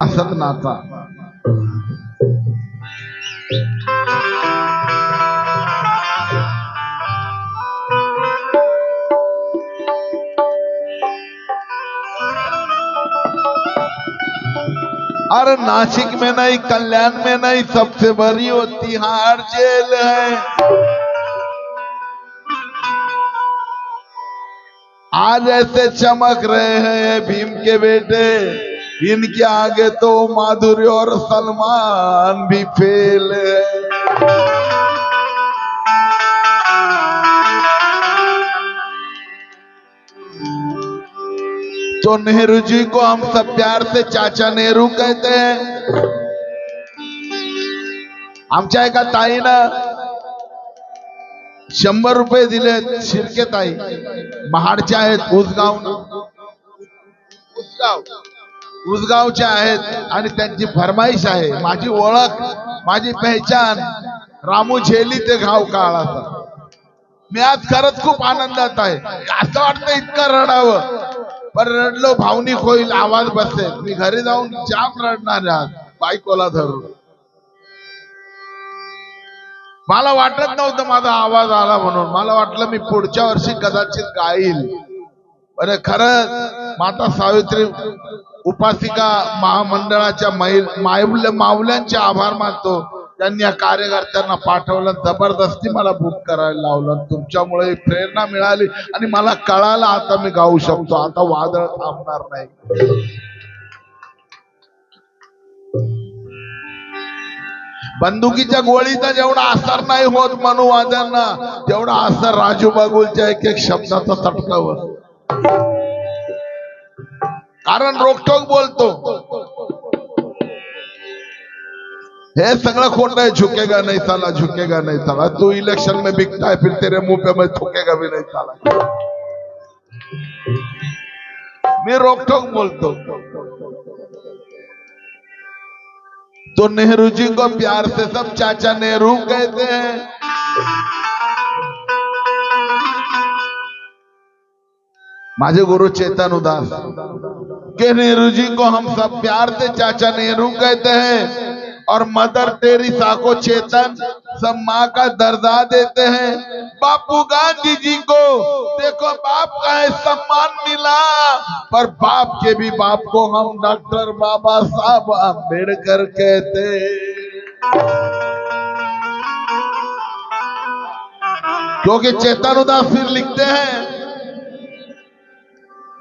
असत नाचा अरे नासिक में नहीं, कल्याण में नहीं, सबसे बड़ी वो तिहाड़ जेल है। आज ऐसे चमक रहे हैं भीम के बेटे, इनके आगे तो माधुरी और सलमान भी फेल है। तो नेहरू जी को हम सब प्यार से चाचा नेहरू कहते हैं। आमच्या एका ताईनं 100 रुपये दिले, शिर्के ताई महाडच्या आहेत, उसगावच्या आहेत आणि त्यांची फरमाईश आहे, माझी ओळख माझी पहचान रामू झेली ते गाव काळाचा। मी आज खरंच खूप आनंदात आहे। असं वाटतं इतकं रडावं, पण रडलो भावनिक होईल, आवाज बसेल, मी घरी जाऊन जाम रडणार आज बायकोला धरून। मला वाटत नव्हतं माझा आवाज आला म्हणून, मला वाटलं मी पुढच्या वर्षी कदाचित गाईल। अरे खरंच माता सावित्री उपासिका महामंडळाच्या माऊल्यांचे आभार मानतो, त्यांनी या कार्यकर्त्यांना पाठवलं, जबरदस्ती मला बुक करायला लावलं। तुमच्यामुळे प्रेरणा मिळाली आणि मला कळालं आता मी गाऊ शकतो, आता वादळ थांबणार नाही। बंदुकीच्या गोळीचा जेवढा असर नाही होत मनुवाद्यांना, तेवढा असर राजू बागुलच्या एक एक शब्दाचा चटकावर, कारण रोकटोक बोलतो। हे सगळं खोट है, झुकेगा नहीं साला, झुकेगा नहीं साला। तू इलेक्शन में बिकता है, फिर तेरे मुंह पे मैं थूकेगा भी नहीं साला। मैं रोकटोक बोलतो। तो नेहरू जी को प्यार से सब चाचा नेहरू कहते हैं। माझे गुरु चेतन उदास के नेहरू जी को हम सब प्यार से चाचा नेहरू कहते हैं। और मदर टेरेसा को चेतन सब माँ का दर्जा देते हैं। बापू गांधी जी को देखो बाप का है सम्मान मिला, पर बाप के भी बाप को हम डॉक्टर बाबा साहब अम्बेडकर कहते। क्योंकि चेतन उदास फिर लिखते हैं,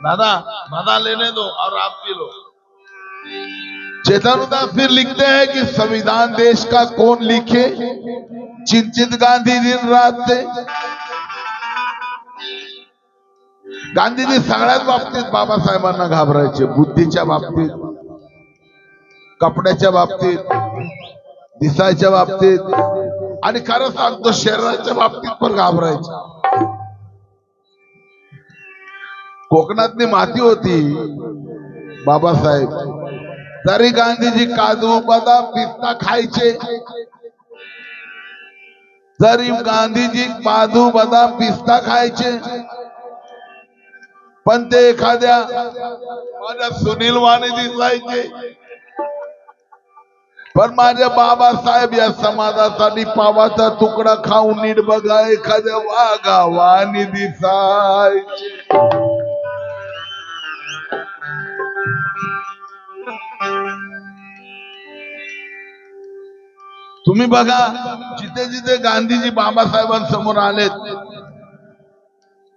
दादा दादा लेने दो और आप पी लो। चेतन उदास फिर लिखते हैं कि संविधान देश का कौन लिखे, चिंतित गांधी दिन रात थे। गांधीजी सगळ्याच बाबतीत बाबासाहेबांना घाबरायचे, बुद्धीच्या बाबतीत, कपड्याच्या बाबतीत, दिसायच्या बाबतीत, आणि खरं सांगतो शरीराच्या बाबतीत पण घाबरायचे। कोकणातली माती होती बाबासाहेब, तरी गांधीजी काजू बदाम पिस्ता खायचे। जरी गांधीजी काजू बदाम पिस्ता खायचे, पण ते एखाद्या माझ्या सुनील वाणी दिसायचे। पण माझे बाबासाहेब या समाजासाठी पावाचा तुकडा खाऊन नीट बघा एखाद्या वाघावानी दिसायचे। तुम्ही बघा जिथे जिथे गांधीजी बाबासाहेबांसमोर आलेत,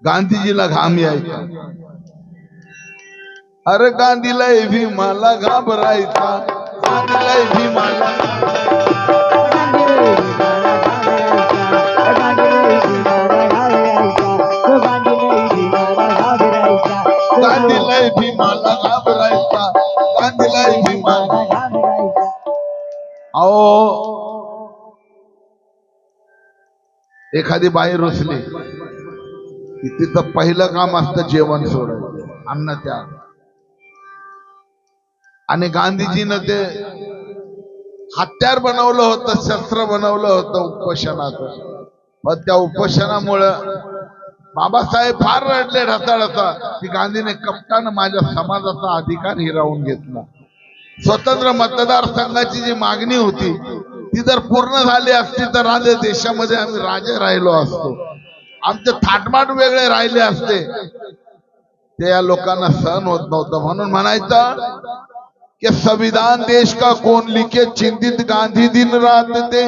गांधीजीला घाम यायचा। अरे गांधीला भीमाला घाबरायचा, गांधीला भीमाला गांधीला भीमाला घाबरायचा, गांधीला भीमाला घाबरायचा। अहो एखादी बाई रुसली की तिचं पहिलं काम असतं जेवण सोडायचं, अन्न त्याग। आणि गांधीजीनं ते हत्यार बनवलं होतं, शस्त्र बनवलं होतं उपोषणाचं। पण त्या उपोषणामुळं बाबासाहेब फार रडले ढसाढसा की गांधीने कपटानं माझ्या समाजाचा अधिकार हिरावून घेतला। स्वतंत्र मतदारसंघाची जी मागणी होती ती जर पूर्ण झाली असती तर राज्य देशामध्ये आम्ही राजे राहिलो असतो, आमचे थाटमाट वेगळे राहिले असते। ते या लोकांना सहन होत नव्हतं, म्हणून म्हणायचं कि संविधान देश का कौन लिखे, चिंतित गांधी दिन रात थे,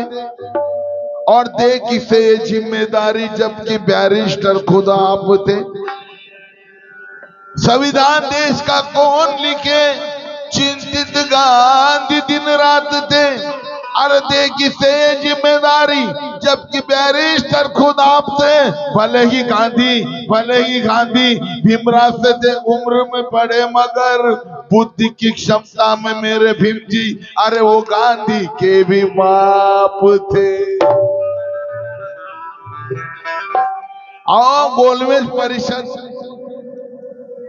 और दे किसे ये जिम्मेदारी जबकि बैरिस्टर खुद आप थे। संविधान देश का कौन लिखे, चिंतित गांधी दिन रात थे, और दे किसे ये जिम्मेदारी जबकि बैरिस्टर खुद आपसे। भले ही गांधी भीमराव से थे उम्र में बड़े, मगर बुद्धि की क्षमता में मेरे भीम जी, अरे वो गांधी के भी बाप थे। गोलमेज परिषद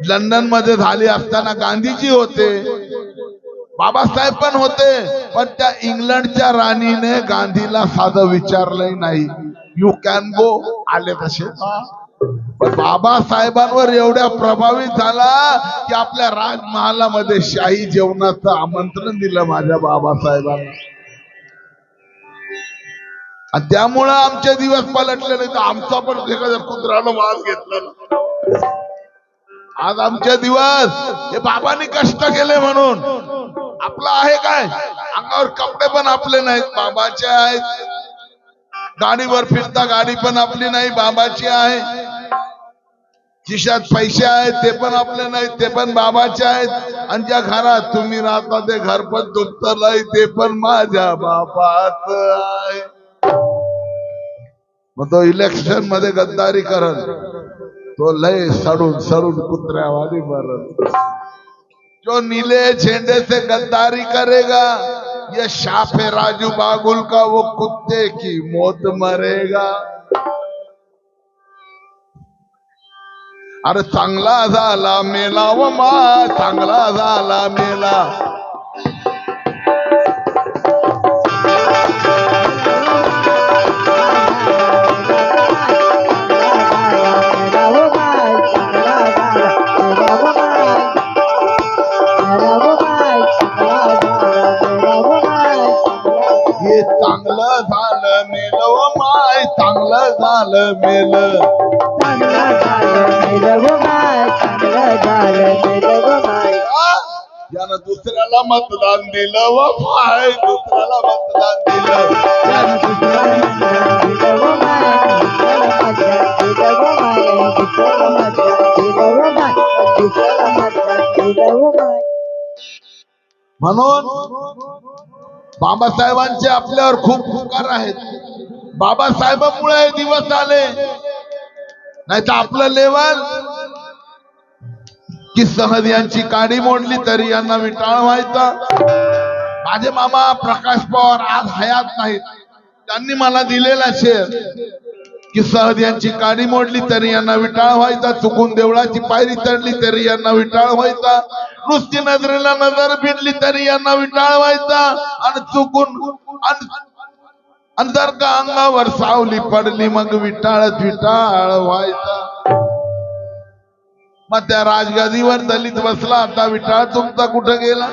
लंडन मध्ये झाली असताना गांधीजी होते, बाबासाहेब पण होते, पण त्या इंग्लंडच्या राणीने गांधीला साधं विचारलंही नाही, यू कॅन गो, आले तसे। पण बाबासाहेबांवर एवढ्या प्रभावित झाला की आपल्या राजमहालामध्ये शाही जेवणाचं आमंत्रण दिलं माझ्या बाबासाहेबांना। आणि त्यामुळं आमचे दिवस पलटले नाही तर आमचा पण एखाद्या कुत्र्यानं वास घेतला। आज आमचे दिवस हे बाबांनी कष्ट केले म्हणून आपलं आहे काय, अंगावर कपडे पण आपले नाहीत, बाबाचे आहेत। गाडीवर फिरता गाडी पण आपली नाही, बाबाची आहे। खिशात पैसे आहेत ते पण आपले नाहीत, ते पण बाबाचे आहेत। आणि ज्या घरात तुम्ही राहता ते घर पण तुमचं नाही, ते पण माझ्या बापाचं आहे। मग तो इलेक्शन मध्ये गद्दारी करत, तो लय सडून सडून कुत्र्यावानी मरत। जो नीले झंडे से गद्दारी करेगा, ये शाप है राजू बागुल का, वो कुत्ते की मौत मरेगा। अरे चांगला झाला मेला व मा, चांगला झाला मेला। मेल व माय चांगलं झालं मेल यानं दुसऱ्याला मतदान दिलं व माय दुसऱ्याला मतदान दिलं म्हणून बाबासाहेबांचे आपल्यावर खूप उपकार आहेत. बाबासाहेबांमुळे हे दिवस आले, नाही तर आपलं लेवल की सहज यांची काडी मोडली तरी यांना विटाळ व्हायचा. माझे मामा प्रकाश पवार आज हयात नाहीत, त्यांनी मला दिलेला शेर की सहज यांची काडी मोडली तरी यांना विटाळ व्हायचा, चुकून देवळाची पायरी चढली तरी यांना विटाळ व्हायचा, नुसती नजरेला नजर भिडली तरी यांना विटाळ व्हायचा, आणि चुकून अंतर का अंगावर सावली पडली मग विटाळच विटाळ व्हायचा. मग त्या राजगादीवर दलित बसला, आता विटाळ तुमचा कुठं गेला?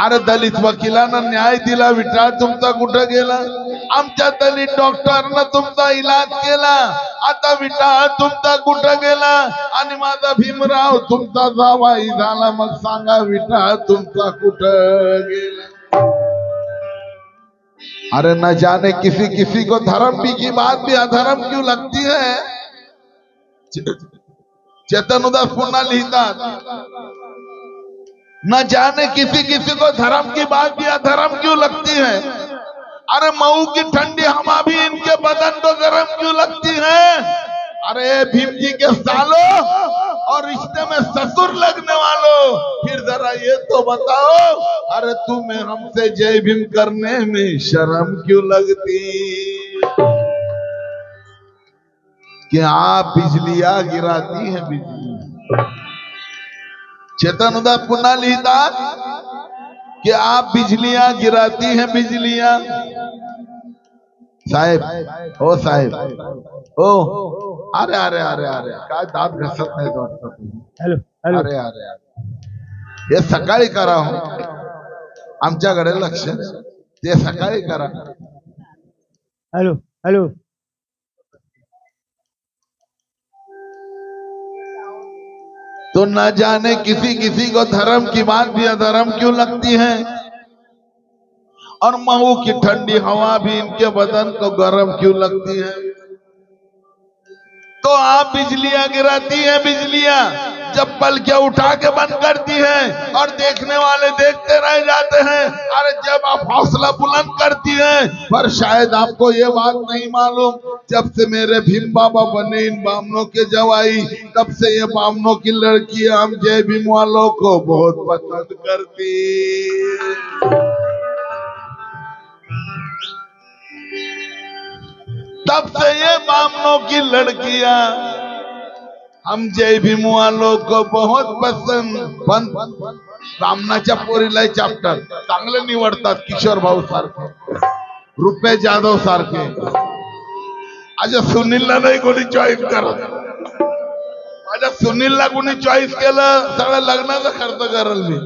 अरे दलित वकिलांना न्याय दिला, विटाळ तुमचा कुठं गेला? आमच्या दलित डॉक्टरनं तुमचा इलाज केला, आता विटाळ तुमचा कुठं गेला? आणि माझा भीमराव तुमचा जावाई झाला, मग सांगा विटाळ तुमचा कुठं गेला? अरे न जाने किसी किसी को धर्म की बात भी अधर्म क्यों लगती है. चेतन उदास पुन्हा लिहितात, न जाने किसी किसी को धर्म की बात भी अधर्म क्यों लगती है. अरे मऊ की ठंडी हवा भी इनके बदन को गर्म क्यों लगती है. अरे भीम जी के सालों और रिश्ते में ससुर लगने वालों, फिर जरा ये तो बताओ, अरे तुम्हें हमसे जय भीम करने में शर्म क्यों लगती. कि आप बिजलियां गिराती हैं बिजली. चेतन उदास पुन्हा लिहितात कि आप बिजलियां गिराती हैं बिजलियां. साहेब हो साहेब हो. अरे अरे अरे अरे काय दात घसत नाही वाटतं तुम्ही. अरे अरे अरे हे सकाळी करा हो, आमच्याकडे लक्ष ते सकाळी करा. Hello hello. तो न जाने किसी किसी को धर्म की बात भी अधर्म क्यों लगती है, और महू की ठंडी हवा भी इनके बदन को गर्म क्यों लगती है. तो आप बिजलियां गिराती हैं बिजलियां, जब पलके उठा के बंद करती हैं और देखने वाले देखते रह जाते हैं. अरे जब आप हौसला बुलंद करती हैं, पर शायद आपको ये बात नहीं मालूम, जब से मेरे भीम बाबा बने इन बामनों के जवाई, तब से ये बामनों की लड़कियां हम जय भीम वालों को बहुत पसंद करती. तब से ये बामनों की लड़कियां हम जय भीम वालों को बहुत पसंद. पण बामनाच्या पोरीला चॅप्टर चांगले निवडतात, किशोर भाऊ सारखे, रुपे जाधव सारखे. माझ्या सुनीलला नाही कोणी चॉईस करत. माझ्या सुनीलला कोणी चॉईस केलं, सगळं लग्नाचा खर्च करल मी.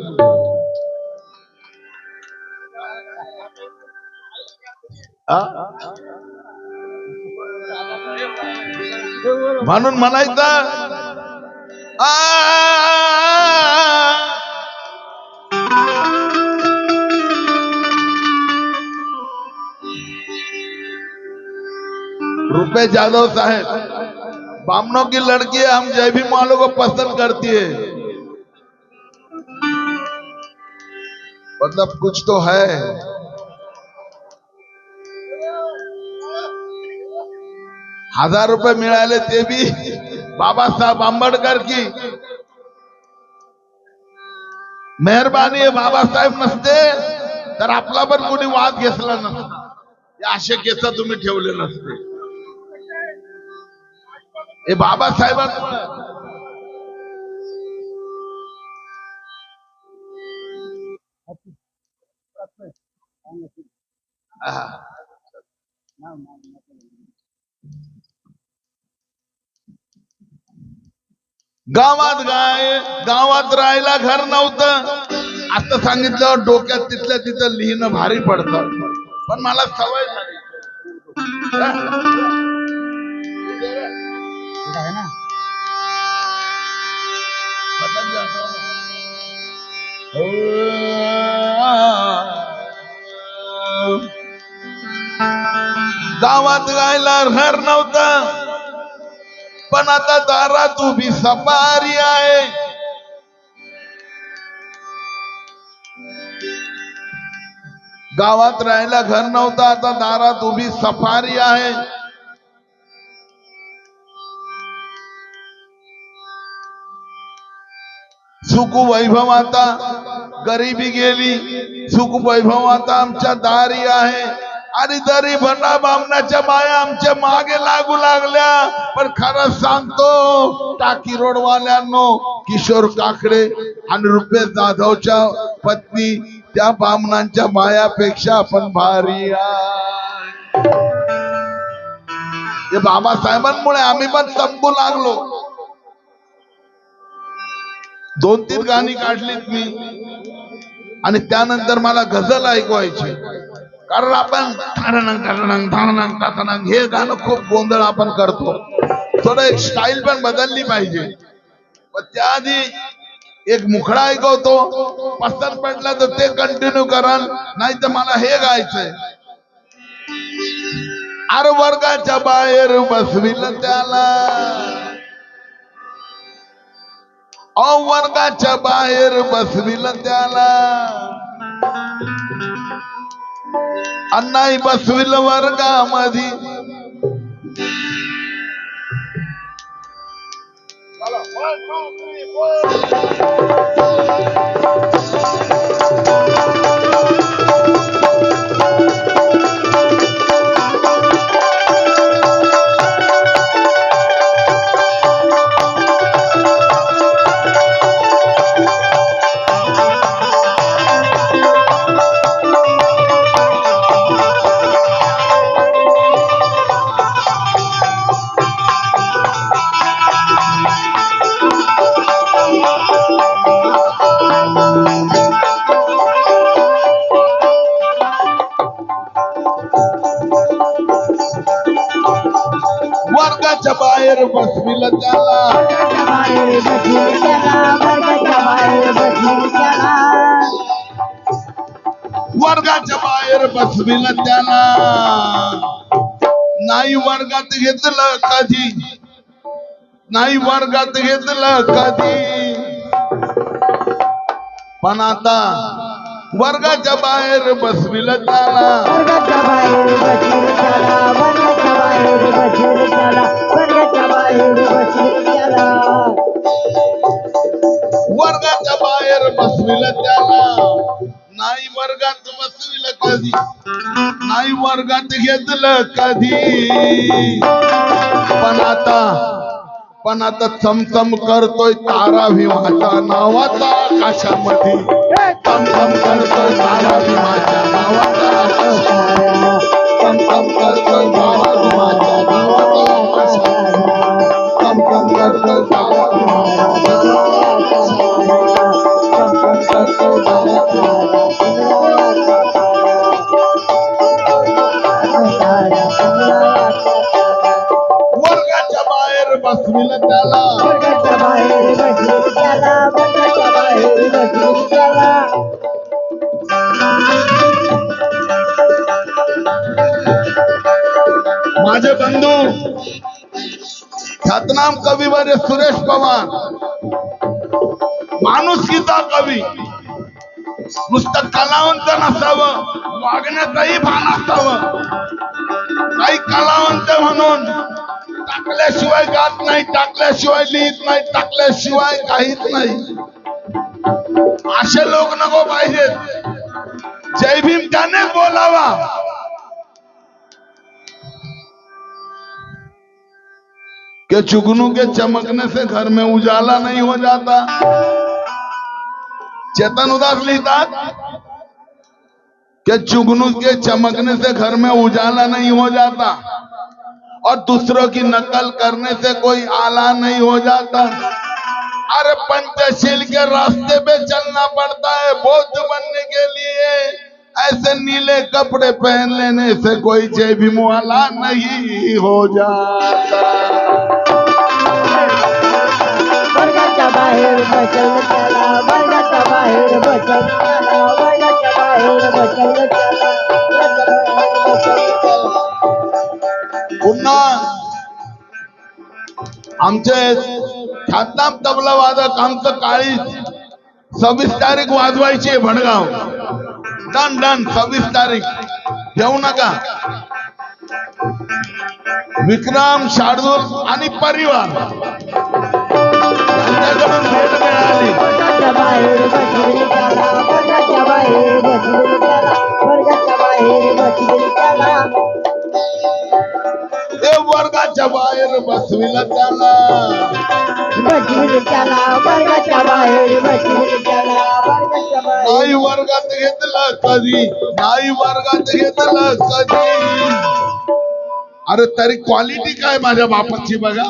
म्हणून म्हणायचं रुपे जाधव साहेब, बामनों की लड़की है, हम जय भीम वालों को पसंद करती है. मतलब कुछ तो है. ₹1000 मिळाले ते भी बाबासाहेब आंबेडकर की मेहरबानी आहे. बाबासाहेब नसते तर आपला पण कोणी वाद घेतला नसता. या असे केस तुम्ही ठेवले नसते. हे बाबासाहेबांमुळे. गावात राहायला घर नव्हतं असं सांगितल्यावर डोक्यात तिथल्या तिथं लिहिणं भारी पडतं. पण मला सवय झाली. है ना गावात गायला घर नव्हतं, पण आता दारात उभी सफारी आहे. गावात राहायला घर नव्हतं, आता दारात उभी सफारी आहे. सुख वैभव आता गरिबी गेली, सुख वैभव आता आमच्या दारी आहे. आणि जरी भंडा बामणाच्या बाया आमच्या मागे लागू लागल्या, पण खरं सांगतो टाकी रोडवाल्यांनो, किशोर काकडे आणि रुपेश जाधवच्या पत्नी त्या बामणांच्या बायापेक्षा आपण भारी आहे. हे बाबासाहेबांमुळे आम्ही पण चमकू लागलो. 2-3 गाणी काढलीत मी, आणि त्यानंतर मला गझल ऐकवायची. कारण आपण हे गाणं खूप गोंधळ आपण करतो. थोडं एक स्टाईल पण बदलली पाहिजे. पण त्याआधी एक मुखडा ऐकवतो, पसंत पडला तर ते कंटिन्यू कराल, नाही तर मला हे गायचंय. अरे वर्गाच्या बाहेर बसविलं त्याला, वर्गाच्या बाहेर बसविलं त्याला, नाही बसविलं वर्गामध्ये. वर्गाच्या बाहेर बसविलं त्याला, वर्गाच्या बाहेर बसविलं त्याला, नाही वर्गात घेतलं कधी, नाही वर्गात घेतलं कधी. पण आता वर्गाच्या बाहेर बसविलं त्याला, वर्गाच्या बाहेर बसविलं त्याला, वर्गाच्या बाहेर बसविलं त्याला, वर्गाच्या बाहेर बसविलं त्याला, वर्गाच्या बाहेर बसविलं त्याला, नाही वर्गात बसविलं कधी, नाही वर्गात घेतलं कधी. पण आता चमचम करतोय तारा भीमाच्या नावाचा आकाशामध्ये, चमचम करतोय तारा भीमाच्या नावाचा आकाशामध्ये, चमचम करतोय तारा भीमाच्या नावाचा आकाशामध्ये, चमचम करतोय तारा भीमाच्या नावाचा आकाशामध्ये, चमचम करतोय तारा वर्गाच्या बाहेर बसविलं त्याला, वर्गाच्या बाहेर बसविलं त्याला, वर्गाच्या बाहेर बसविलं त्याला. माझे बंधू ख्यातनाम कविवर्य सुरेश पवार, माणुसकीचा कवी, नुसतं कलावंत नसावं, वागण्याचंही भान असावं. काही कलावंत म्हणून टाकल्याशिवाय गात नाही, टाकल्याशिवाय लिहित नाही, टाकल्याशिवाय काहीच नाही, असे लोक नको पाहिजेत. जय भीम त्याने बोलावा. कि चुगनू के चमकने से घर में उजाला नहीं हो जाता. चेतन उदास लिखतात कि चुगनू के चमकने से घर में उजाला नहीं हो जाता, और दूसरों की नकल करने से कोई आला नहीं हो जाता. अरे पंचशील के रास्ते पे चलना पड़ता है बौद्ध बनने के लिए. ऐसे नीले कपड़े पहन लेने से कोई जेबी वाला नहीं हो जाता। वर्गाच्या बाहेर बसल त्याला वर्गाच्या बाहेर बसल त्याला वर्गाच्या बाहेर बसल त्याला वर्गाच्या बाहेर बसल त्याला। पुन्हा आमचे ख्यातनाम तबला वादक आमचं काळी 26 तारीख वाजवायची आहे भडगाव. डन डन 26 तारीख घेऊ नका. विक्रम शार्दूल आणि परिवार यांच्याकडून भेट मिळाली. वर्गाच्या बाहेर बसल त्याला वर्गाच्या बाहेर बसल त्याला वर्गाच्या बाहेर बसल त्याला ते वर्गाच्या बाहेर बसविलं त्याला बसल त्याला वर्गाच्या बाहेर बसल त्याला वर्गाच्या बाहेर नाही वर्गात घेतलं कधी, नाही वर्गात घेतलं कधी. अरे तरी क्वालिटी काय माझ्या बापाची बघा.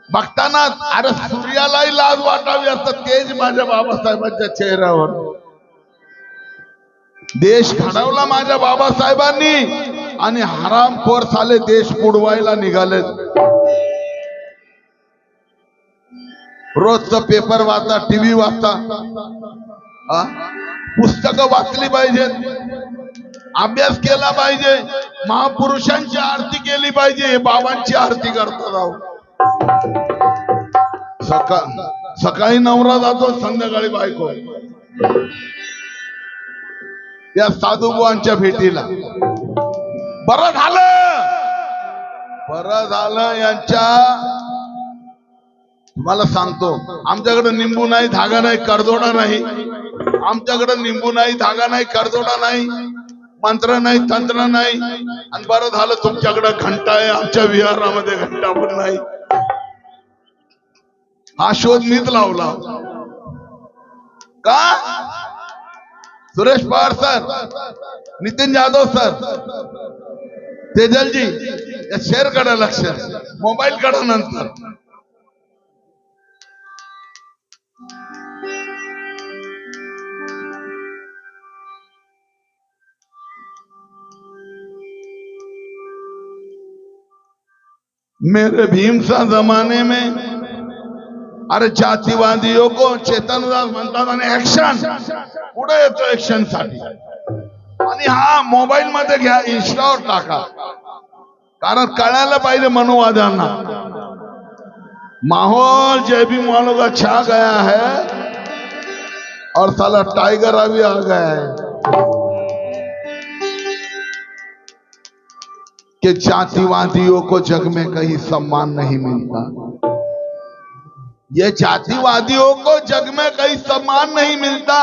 बघताना अरे सूर्यालाही लाज वाटावी असं तेज माझ्या बाबासाहेबांच्या चेहऱ्यावर. देश घडवला माझ्या बाबासाहेबांनी आणि हरामखोर साले देश बुडवायला निघाले. रोजचं पेपर वाचा, टीव्ही वाचा, पुस्तकं वाचली पाहिजेत, अभ्यास केला पाहिजे, महापुरुषांची आरती केली पाहिजे. हे बाबांची आरती करतात आहो. सकाळी नवरा जातो, संध्याकाळी बायको या साधुबुवांच्या भेटीला. बरं झालं यांच्या. तुम्हाला सांगतो आमच्याकडे निंबू नाही, धागा नाही, करदोडा नाही. आमच्याकडे निंबू नाही, धागा नाही, करदोडा नाही, मंत्र नाही, तंत्र नाही. आणि बरं झालं तुमच्याकडे घंटा आहे, आमच्या विहारामध्ये घंटा पण नाही. हा शोध मीच लावला का? सुरेश पवार सर, नितीन जाधव सर, तेजलजी या शेअर कडे लक्ष, मोबाईल कडे नंतर. मेरे भीम सा जमाने में अरे जातीवादियों को चेतनदास म्हणतात आणि ऍक्शन पुढे येतो ऍक्शन साठी. आणि हा मोबाईल मध्ये घ्या, इंस्टावर टाका, कारण कळायला पाहिजे मनुवाद्यांना. माहौल जयभीम वालों का छा गया है और साला टाइगर अभी आ गया है कि जातिवादियों को जग में कहीं सम्मान नहीं मिलता. ये जातिवादियों को जग में कहीं सम्मान नहीं मिलता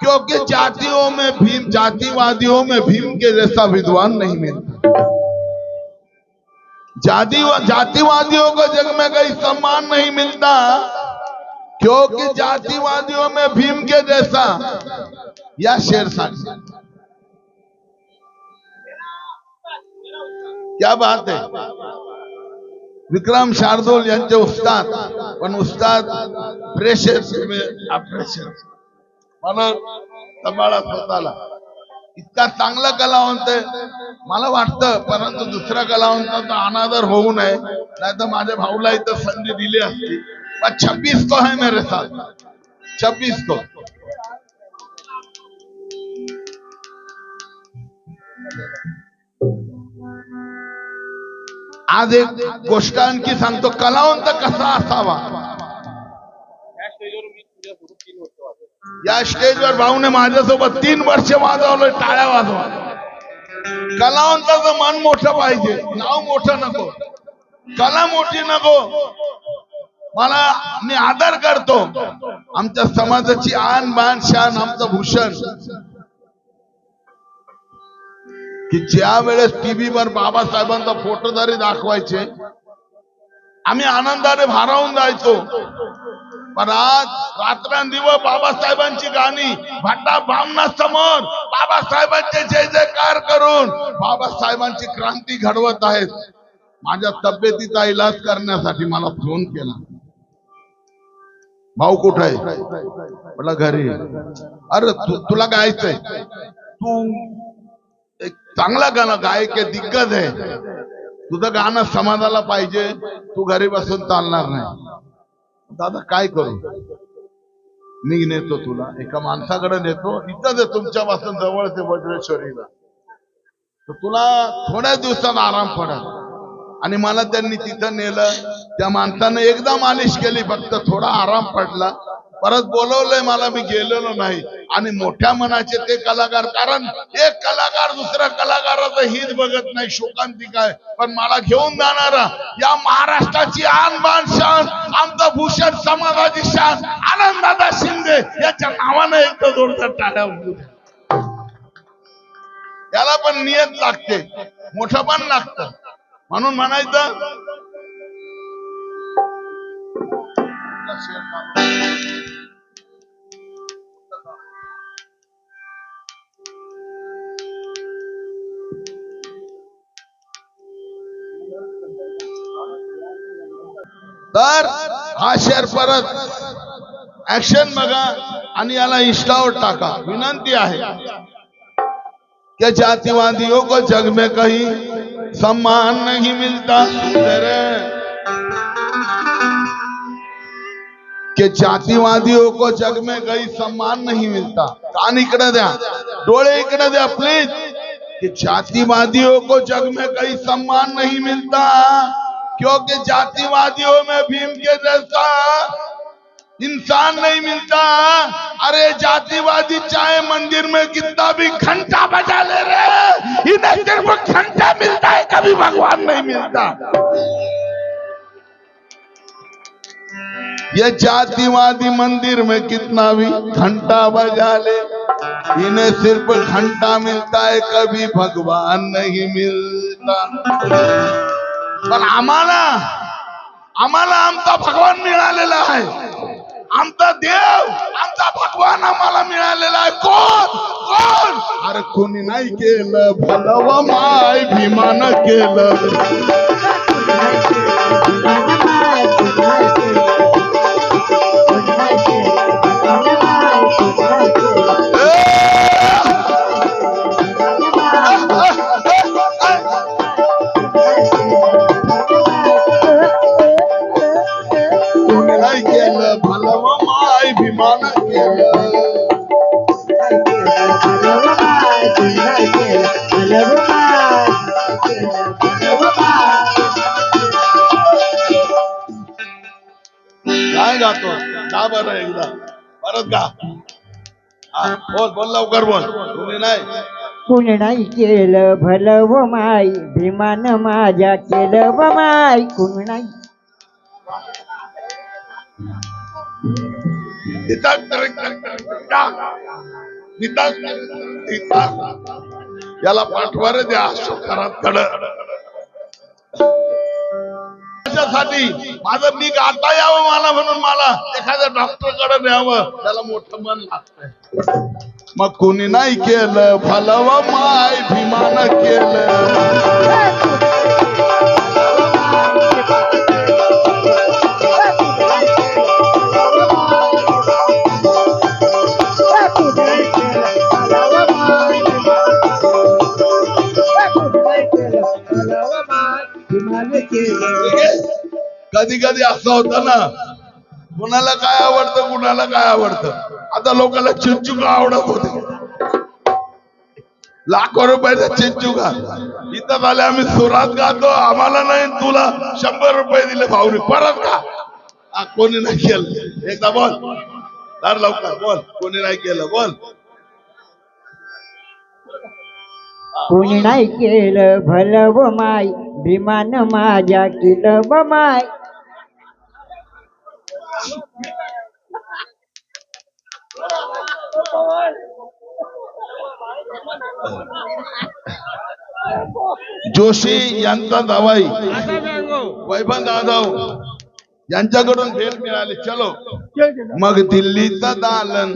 क्योंकि जातिवादियों में भीम के जैसा विद्वान नहीं मिलता. जातिवादियों को जग में कहीं सम्मान नहीं मिलता क्योंकि जातिवादियों में भीम के जैसा. या शेर साहब क्या बात है. विक्रम शार्दूल यांचे उस्ताद, पण उस्ताद प्रेशर म्हणून सांभाळा स्वतःला. इतका चांगला कलावंत आहे मला वाटतं, परंतु दुसऱ्या कलावंताचा अनादर होऊ नये, नाही तर माझ्या भाऊला इथं संधी दिली असती. 26 को है मेरे साथ, 26 को. आज एक गोष्ट आणखी सांगतो, कलावंत कसा असावा. या स्टेजवर भाऊने माझ्यासोबत 3 वर्ष वाजवलं, टाळ्या वाजवा. कलावंताचं मन मोठं पाहिजे, नाव मोठं नको, कला मोठी नको. मी आदर करतो आमच्या समाजाची आन बान शान, आमचं भूषण, की ज्या वेळेस टीव्हीवर बाबासाहेबांचा फोटो जरी दाखवायचे आम्ही आनंदाने भारावून जायचो. पण आज रात्रंदिवस बाबासाहेबांची गाणी भट्टा बामणा समोर बाबासाहेबांचे जय जयकार करून बाबासाहेबांची क्रांती घडवत आहेत. माझ्या तब्येतीचा इलाज करण्यासाठी मला फोन केला. भाऊ कुठं आहे? म्हटलं घरी. अरे तुला गायचंय, तू एक चांगला गाणं गायक आहे, दिग्गज आहे, तुझं गाणं समाजाला पाहिजे, तू घरी बसून चालणार नाही. दादा काय करू? मी नेतो तुला, एका माणसाकडे नेतो, इथंच आहे तुमच्यापासून जवळच आहे वज्रेश्वरीला, तर तुला थोड्या दिवसात आराम पडत. आणि मला त्यांनी तिथं नेलं, त्या माणसानं एकदा मालिश केली, फक्त थोडा आराम पडला, परत बोलवलंय मला, मी गेलेलो नाही. आणि मोठ्या मनाचे ते कलाकार, कारण एक कलाकार दुसऱ्या कलाकाराचं हित बघत नाही, शोकांतिक आहे, पण मला घेऊन जाणारा या महाराष्ट्राची आन बान शान, आमचा भूषण समाजाची शान आनंददादा शिंदे याच्या नावानं एकदा जोरदार टाळ्या वाजवू द्या. याला पण नियत लागते, मोठं पण लागतं, म्हणून म्हणायचं तर हा शेअर परत ऍक्शन बघा आणि याला इंस्टावर टाका. विनंती आहे कि जातिवादियों को जग में कहीं सम्मान नहीं मिलता, कि जातिवादियों को जग में कहीं सम्मान नहीं मिलता. कान इकडे द्या, डोळे इकडे द्या प्लीज. कि जातिवादियों को जग में कहीं सम्मान नहीं मिलता, क्योंकि जातिवादियों में भीम के जैसा इंसान नहीं मिलता. अरे जातिवादी चाहे मंदिर में कितना भी घंटा बजा ले रहे, इन्हें सिर्फ घंटा मिलता है, कभी भगवान नहीं मिलता. ये जातिवादी मंदिर में कितना भी घंटा बजा ले, इन्हें सिर्फ घंटा मिलता है, कभी भगवान नहीं मिलता. पण आम्हाला आमचा भगवान मिळालेला आहे, आमचा देव, आमचा भगवान आम्हाला मिळालेला आहे. कोण कोण? अरे कोणी नाही केलं भलं व माय भीमानं केलं. काय गातो? गा बरं एकदा, परत गा. बोल बोल, लवकर बोल. तुम्ही नाही कुणी नाही केलं भलं व माई भीमानं माझ्या केलं व माई. कुणी नाही याला पाठवार द्या अशोकरांकडे. साठी माझं मी गाता यावं मला, म्हणून मला एखाद्या डॉक्टरकडे न्यावं, त्याला मोठं मन लागतंय. मग कोणी नाही केलं भलं व माय भीमानं केलं. कधी कधी असं होतं ना, कुणाला काय आवडतं कुणाला काय आवडतं. आता लोकांना चिंचुका आवडत होते, लाखो रुपयाचा चिंचुका. इथं आले आम्ही सुरात गातो, आम्हाला नाही, तुला 100 रुपये दिले भाऊनी, परत का? कोणी नाही केलं. एकदा बोल तर लवकर बोल, कोणी नाही केलं बोल. कोणी नाही केलं भलं व माई भीमानं माझ्या केलं व माय. जोशी यांचा दवाई वैभव जाधव यांच्याकडून भेट मिळाली. चलो मग दिल्लीचं दालन,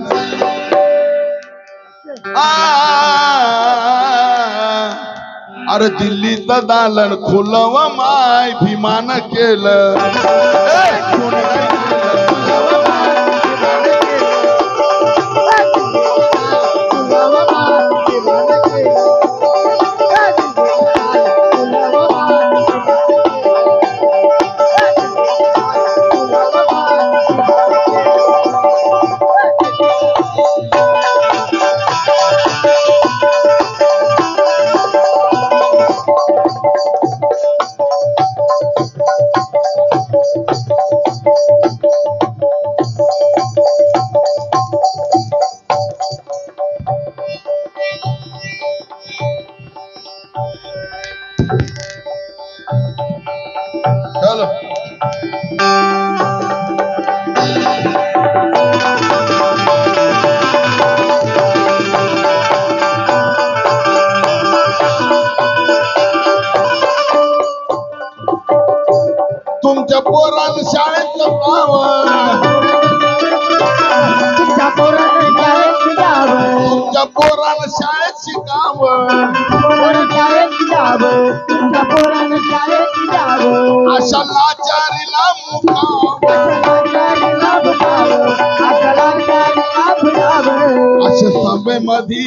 अरे दिल्लीचं दालन खुलव माय भीमानं केलं. चलो तुमच्या पोरानं शाळेतलं नाव तुमच्या पोरानं शाळेत जावं, तुमच्या पोरानं शाळेत शिकावं, पोरानं शाळेत जावं, तुमच्या पोरानं शाळेत जावं. अशा लाचारीला मुकावं, लाचारीला भुलावं, असं लाचारीला भुलावं. अशा सभेमध्ये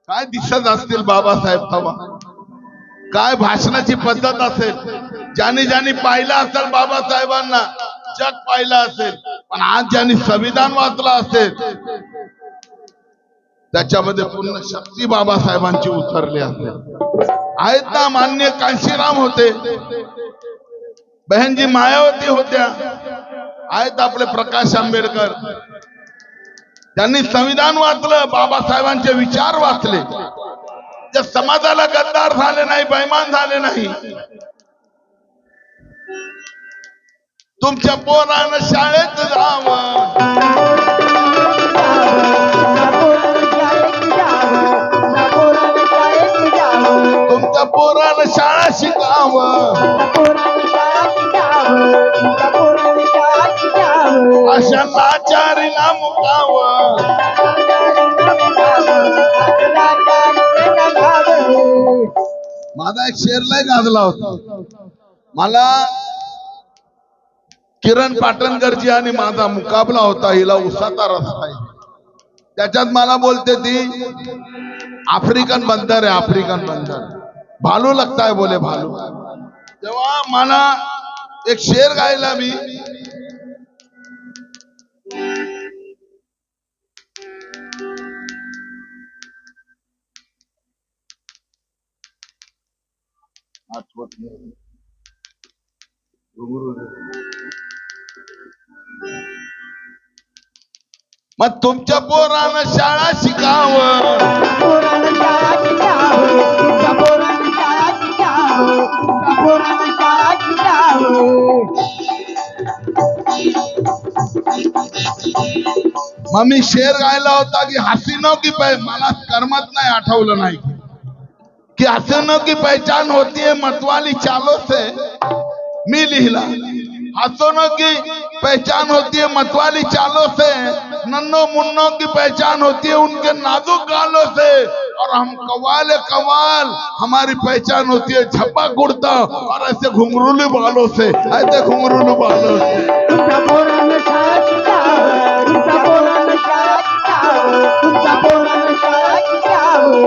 काय दिसत असतील बाबासाहेब तवा, काय भाषणाची पद्धत असेल. ज्यांनी ज्यांनी पाहिलं असेल बाबासाहेबांना जग पाहिलं असेल, पण आज ज्यांनी संविधान वाचलं असेल त्याच्यामध्ये पूर्ण शक्ती बाबासाहेबांची उतरली असेल. आहेत ना, मान्य कांशीराम होते, बहनजी मायावती होत्या, आहेत आपले प्रकाश आंबेडकर. त्यांनी संविधान वाचलं, बाबासाहेबांचे विचार वाचले. जे समाजाला गद्दार झाले नाही, बैमान झाले नाही. तुमच्या पोरानं शाळेत जावं, तुमच्या पोरानं शाळा शिकावं, अशा लाचारीला मुकावं. माझा एक शेर लय गाजला होता. मला किरण पाटणकरजी आणि माझा मुकाबला होता. हिला उसाचा रस्ता आहे. त्याच्यात मला बोलते ती आफ्रिकन बंदर है, आफ्रिकन बंदर भालू लगता है, बोले भालू. तेव्हा मला एक शेर गायला मी. आठवत नाही. मग तुमच्या पोरानं शाळा शिकावं, पोरानं शाळा शिकावं, तुमच्या पोरानं शाळा शिकावं, तुमच्या पोरानं शाळा शिकावं. मग मी शेर गायला होता की हसीनों की मला करमत नाही, आठवलं नाही कि हसीनों की पहचान होती है मतवाली चालों से. मी लिहिला हसीनों की पहचान होती है मतवाली चालों से, नन्नो मुन्नों की पहचान होती है उनके नाजुक गालों से, और हम कवाल कवाल हमारी पहचान होती है झप्पा कुर्ता और ऐसे घुंघरूले बालों से, ऐसे घुंघरूले बालों से. तुमच्या पोरानं शाळा शिकावं, तुमच्या पोरानं शाळा शिकावं, तुमच्या पोरानं शाळा शिकावं.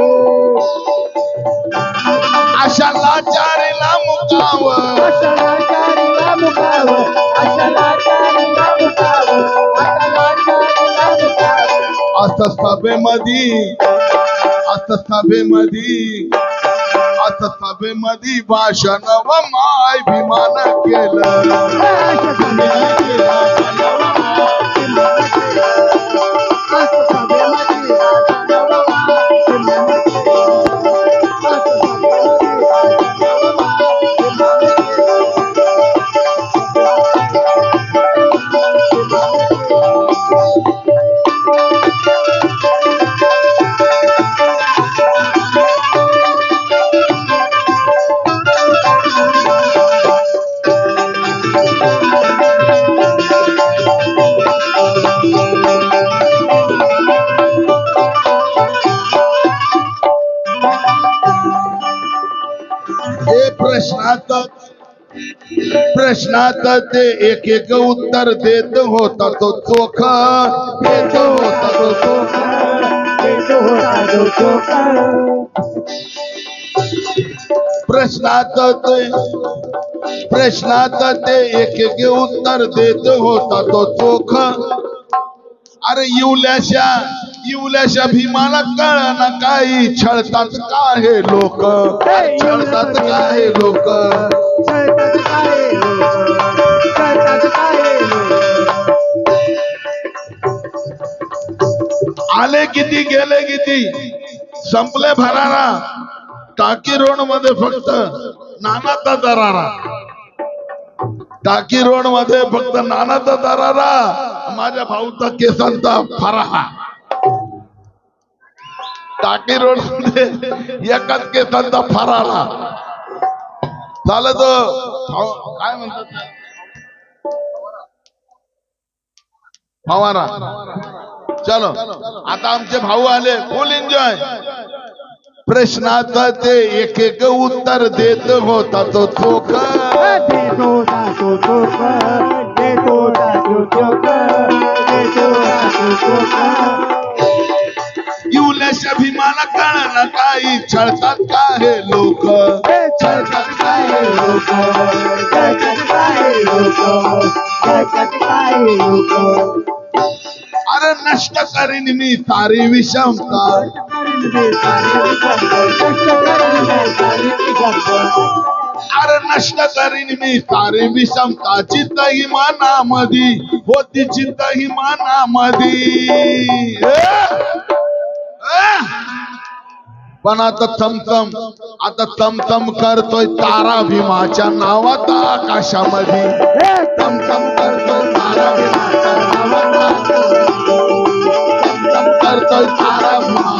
अशा लाचारीला मुकावं, अशा लाचारीला मुकावं, अशा लाचारीला मुकावं, अशा लाचारीला मुकावं. असं सभेमध्ये भाषण व माय विमान केलं. प्रश्नात ते एक एक उत्तर देत होता तो चोख, देत होता तो चोख, देत होता तो चोख. प्रश्नात ते एक एक उत्तर देत होता तो चोख. अरे इवल्याशा भीमाला कळना काही, छळतात का हे लोक, छळतात का हे लोक. आले किती गेले किती संपले भरारा टाकी रोड मध्ये फक्त नानाचा दरारा टाकी रोड मध्ये फक्त नानाचा दरारा माझ्या भाऊचा केसांचा फरारा टाकी रोड मध्ये एकाच केसांचा फरारा झालं तर काय म्हणतात फवारा चलो आता आमचे भाऊ आले फुल एन्जॉय प्रश्नाचं ते एक एक उत्तर देत होता तो चोख इवल्याशा भीमाला कळलं काही छळतात का हे लोक छळतात का हे लोक अरे नष्ट करीन मी सारी विषमता अरे नष्ट करीन मी सारी विषमता चित्त ही मानामधी होती चित्त ही मानामधी पण आता चमचम करतोय तारा भीमाच्या नावात आकाशामध्ये चमचम करतोय तारा भीमाच्या नावात चमचम करतोय तारा भीमा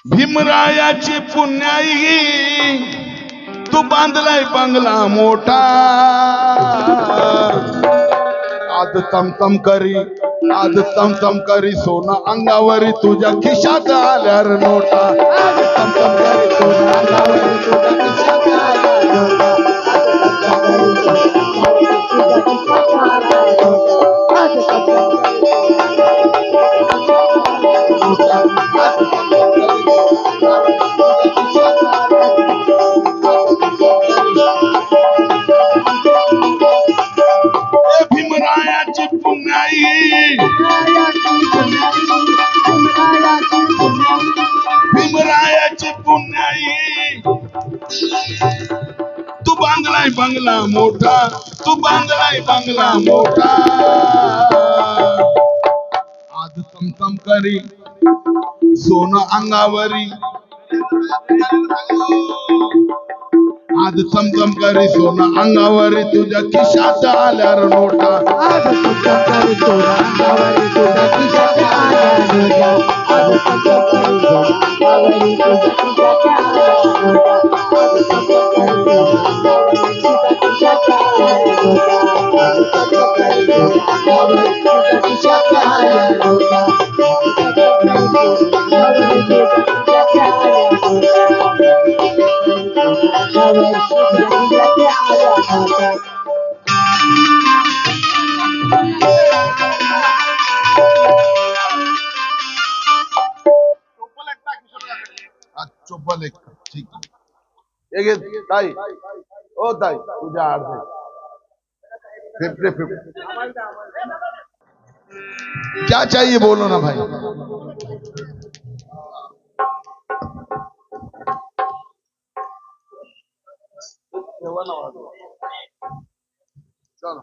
भीमरायाची पुण्याई तू बांधलाय बंगला मोठा आज चमचम करी सोना अंगावरी तुझ्या खिशात आल्यार नोटा आज चमचम करी सोना अंगावरी तुझ्या खिशात आल्यार भीमरायाची पुण्याई भीमरायाची पुण्याई तू बांधलाय बंगला मोठा तू बांधलाय बंगला मोठा आज चमचम करी सोनं अंगावरी आज चमचम करी सोनं अंगावरी तुझ्या खिशात आल्यार नोटा आज चमचम करी सोनं अंगावरी तुझ्या खिशात आल्यार नोटा आज चमचम करी सोनं अंगावरी तुझ्या खिशात आल्यार नोटा आज चमचम करी सोनं अंगावरी तुझ्या चोपल एक ठीक है ताई ओ ताई तुझ्या अर्धे 50-50 क्या चाहिए बोलो ना भाई चलो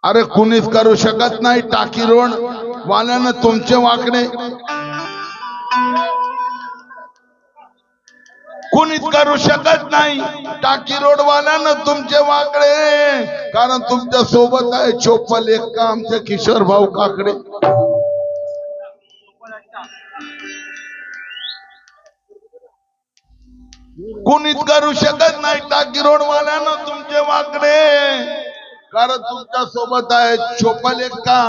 अरे कुणीच करू शकत नाही टाकी रोड वाल्यानं तुमचे वाकडे कुणीच करू शकत नाही टाकी रोड वाल्यानं तुमचे वाकडे कारण तुमच्या सोबत आहे चोपल एक का आमचे किशोर भाऊ काकडे कुणीच करू शकत नाही टाकी रोड वाल्यानं तुमचे वाकडे कारण तुमच्या सोबत आहे चोपल एक का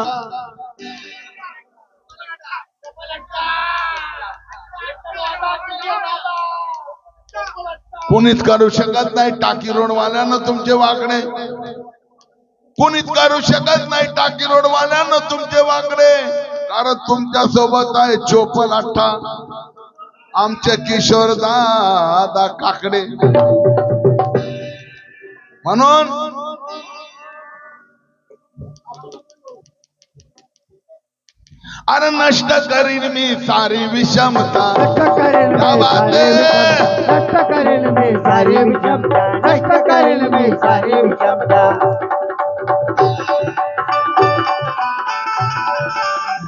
कोणीच करू शकत नाही टाकी रोड वाल्यानं तुमचे वाकडे कोणीच करू शकत नाही टाकी रोड वाल्यानं तुमचे वाकडे कारण तुमच्या सोबत आहे चोपल अठ्ठा आमचे किशोर दादा काकडे म्हणून अरे नष्ट करीन मी सारी विषमता नष्ट करेल मी सारी विषमता नष्ट करेल मी सारी विषमता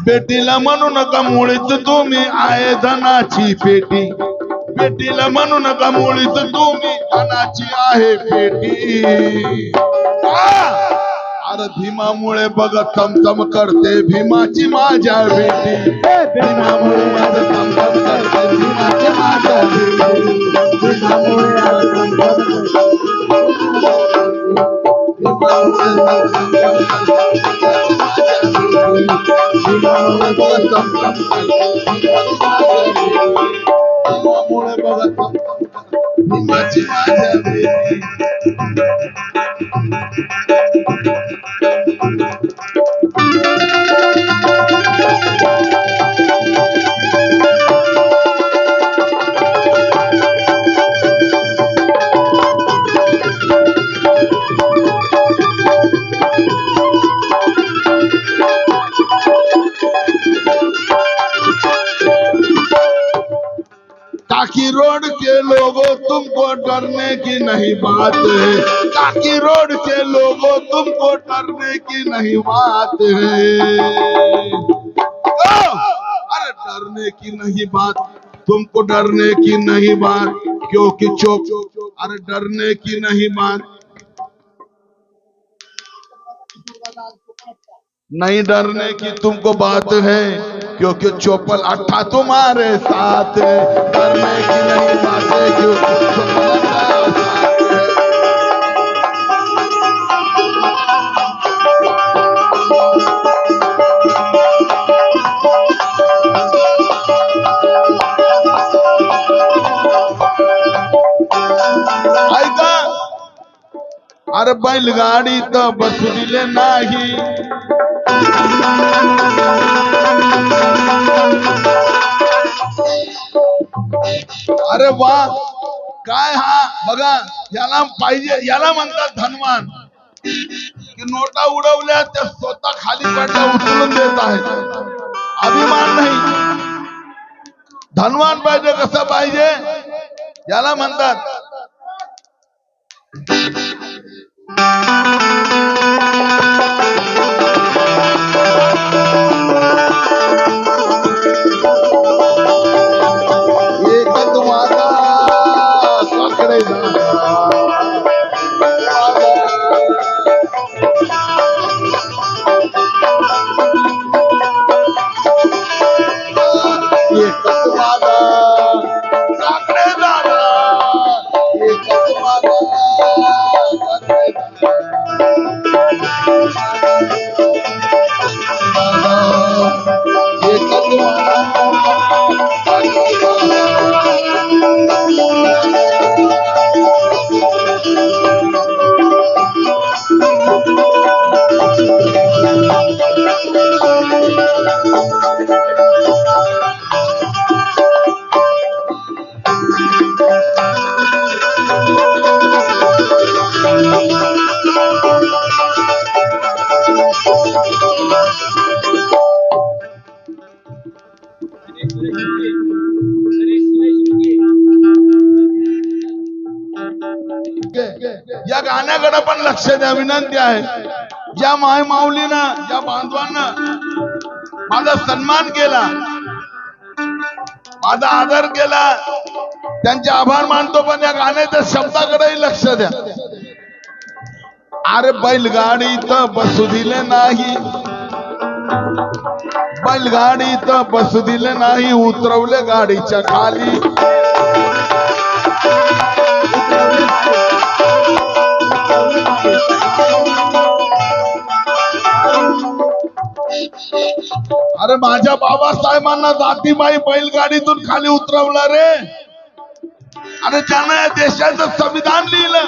बेटीला म्हणू नका मुळीच तुम्ही आहे धनाची पेटी बेटीला म्हणू नका मुळीच तुम्ही धनाची आहे पेटी अरे भीमामुळे बघ चमचम करते भीमाची माझ्या बेटी भीमामुळे माझं चमचम करते भीमाची माझ्या बेटी भीमामुळे भीमाची माझ्या बेटी टाकी रोड के लोगों तुमको डरने की नहीं बात है टाकी रोड के लोगों तुमको डरने की नहीं बात है अरे डरने की नहीं बात तुमको डरने की नहीं बात क्योंकि चुप अरे डरने की नहीं बात नहीं डरने की तुमको बात है क्योंकि चोपल अट्ठा तुम्हारे साथ है डरने की नहीं बात है क्योंकि चोपल अट्ठा साथ है ऐका अरे बैलगाडी तर बसू दिले नाही अरे वा काय हा बघा याला पाहिजे याला म्हणतात धनवान की नोटा उडवल्या त्या स्वतः खाली पडल्या उचलून देत आहेत अभिमान नाही धनवान पाहिजे कसं पाहिजे याला म्हणतात या गाण्याकडे पण लक्ष द्या विनंती आहे ज्या माय माऊलीनं ज्या बांधवांना माझा सन्मान केला माझा आदर केला त्यांचे आभार मानतो पण या गाण्याच्या शब्दाकडेही लक्ष द्या अरे बैलगाडीत बसू दिले नाही बैलगाडीत बसू दिले नाही उतरवले गाडीच्या खाली अरे माझ्या बाबासाहेबांना जातीबाई बैलगाडीतून खाली उतरवलं रे. अरे ज्यानं या देशाचं संविधान लिहिलं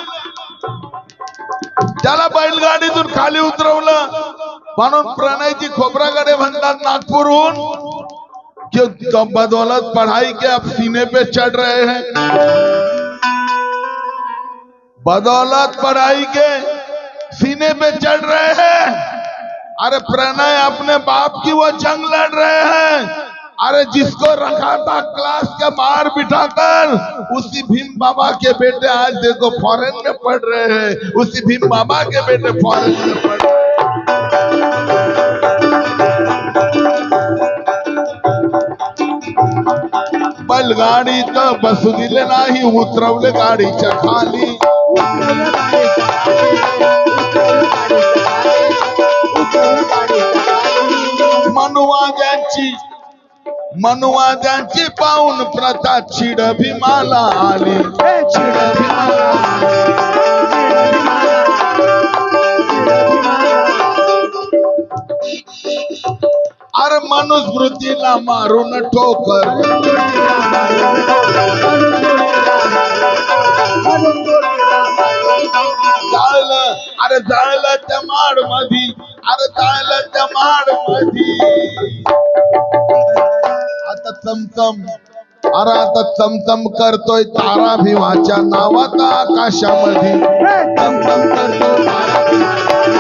त्याला बैलगाडीतून खाली उतरवलं. म्हणून प्रणयजी खोब्रागडे म्हणतात नागपूरहून कि बदौलत पढ़ाई के अब सीने पे चढ़ रहे हैं, बदौलत पढ़ाई के सीने पे चढ़ रहे हैं. अरे प्रणय अपने बाप की वो जंग लड़ रहे हैं. अरे जिसको रखा था क्लास के बाहर बिठाकर, उसी भीम बाबा के बेटे आज देखो फॉरेन में पढ़ रहे हैं. उसी भीम बाबा के बेटे फॉरेन में पढ़ रहे हैं. बैलगाडी तर बसू दिले नाही, उतरवले गाडीच्या खाली. मनुवाद्यांची पाहून प्रथा चिड भीमाला आली. अरे मनुस्मृतीला मारून ठोकर, जाळलं. अरे जाळलं त्या माड मधी, अरे जाळलं त्या माड मधी. आता चमचम, अरे आता चमचम करतोय तारा भीमाच्या नावाचा आकाशामध्ये. चमचम करतोय तारा भीमाच्या नावाचा.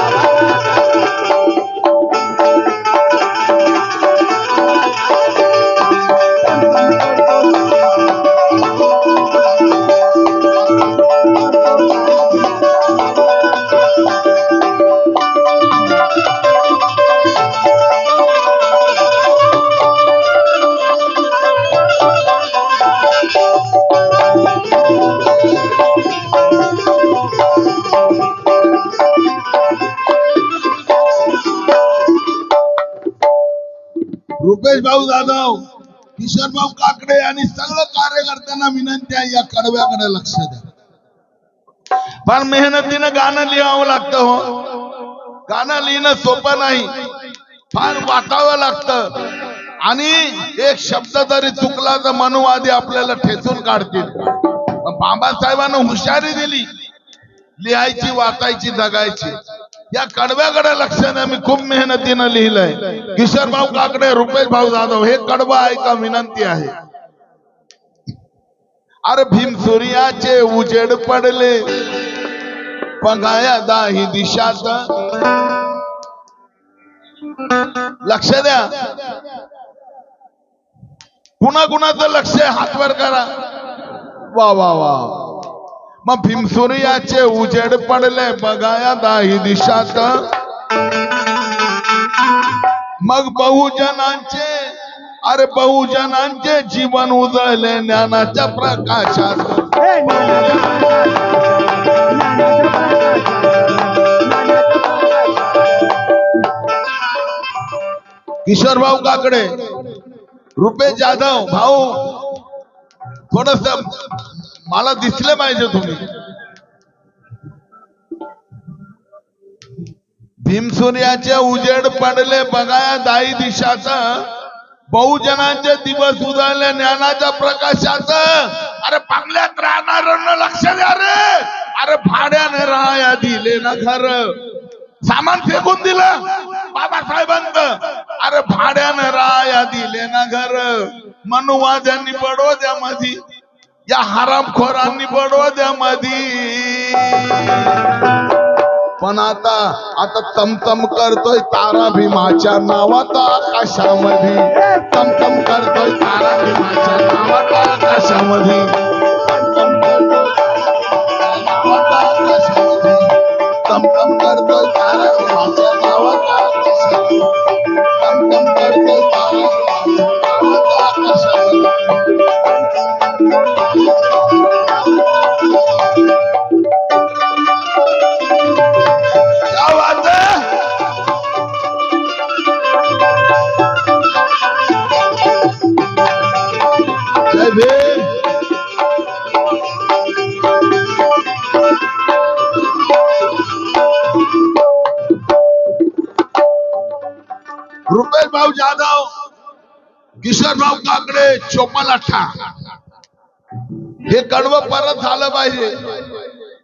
रुपेश भाऊ जाधव, किशोर भाऊ काकडे आणि सगळं कार्यकर्त्यांना विनंती आहे या कडव्याकडे लक्ष द्या. पण मेहनतीनं गाणं लिहावं लागतं. हो, गाणं लिहिणं सोपं नाही, फार वाटावं लागतं. आणि एक शब्द जरी चुकला तर मनुवादी आपल्याला ठेचून काढतील. बाबासाहेबांना हुशारी दिली, लिहायची, वाचायची, जगायची. या कडव्याकडे लक्ष द्या. मी खूप मेहनतीनं लिहिलंय. किशोर भाऊ काकडे, रुपेश भाऊ जाधव, हे कडवं ऐका, विनंती आहे. अरे भीम सूर्याचे उजेड पडले बघाया दाही दिशात. लक्ष द्या. कुणा कुणाचं लक्ष आहे, हात वर करा. वा वा वा. मग भीमसूर्याचे उजेड पडले बघाया दाही दिशात. मग बहुजनांचे, अरे बहुजनांचे जीवन उजळले ज्ञानाच्या प्रकाशात. किशोर भाऊ काकडे, रुपेश जाधव भाऊ, थोडस मला दिसले पाहिजे तुम्ही. भीमसूर्याचे उजेड पडले बघाया दाई दिशाचा, बहुजनांचे दिवस उजळले ज्ञानाच्या प्रकाशात. अरे पांगल्यात राहणार लक्ष द्या रे. अरे भाड्याने राहाया दिले ना घर, सामान फेकून दिलं बाबासाहेबांचं. अरे भाड्याने राहाया दिले ना घर. मनुवाद्यांनी बडोद्या मधी, या हरामखोरांनी बडोद्या मधी. पण आता चमचम करतोय तारा भीमाच्या नावाचा आकाशामध्ये. चमचम करतोय तारा भीमाच्या नावाचा आकाशामध्ये. चमचम करतोय तारा भीमाच्या नावाचा आकाशामध्ये. चमचम करतोय तारा भीमाच्या नावाचा आकाशामध्ये. क्या बात है. जय भीम. रुपेश भाऊ जाधव, किशोरराव काकडे चोपलाठा हे कडवं परत झालं पाहिजे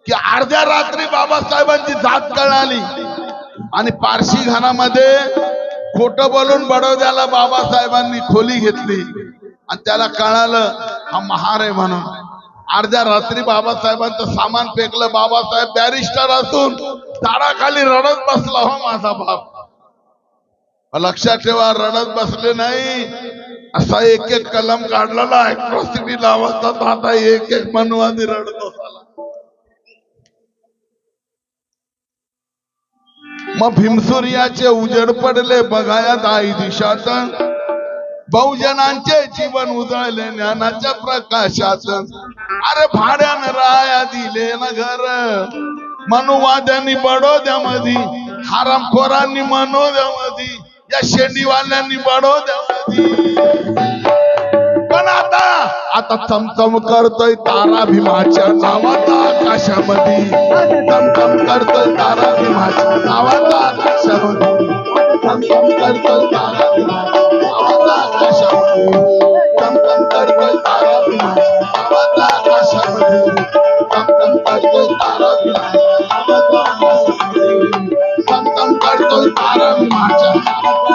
की अर्ध्या रात्री बाबासाहेबांची जात कळाली आणि पारशी घरामध्ये खोटं बोलून बडोद्याला बाबासाहेबांनी खोली घेतली आणि त्याला कळालं हा महार आहे म्हणून. अर्ध्या रात्री बाबासाहेबांचं सामान फेकलं. बाबासाहेब बॅरिस्टर असून झाडाखाली रडत बसला. हो माझा बाप. लक्षात ठेवा, रडत बसले नाही. असा एक एक कलम काढलेला अॅट्रॉसिटी लावायचा तर आता एक एक मनवादी रडतो झाला. मग भीमसूर्याचे उजेड पडले बघायात आई दिशात. बहुजनांचे जीवन उजळले ज्ञानाच्या प्रकाशात. अरे भाड्यानं राया दिले ना घर, मनुवाद्यांनी बडोद्यामधी, हरामखोरांनी मनोद्यामधी, या शेंडीवाल्यांनी बडोद्यामधी. पण आता चमचम करतोय तारा भीमाच्या नावाचा आकाशामध्ये. चमचम करतोय तारा भीमाच्या नावाचा आकाशामध्ये. चमचम करतोय तारा भीमाच्या नावाचा आकाशामध्ये. चमचम करतोय तारा भीमाच्या नावाचा आकाशामध्ये. चमचम करतोय तारा भीमाच्या नावाचा आकाशामध्ये. चमचम करतोय तारा भीमाच्या नावाचा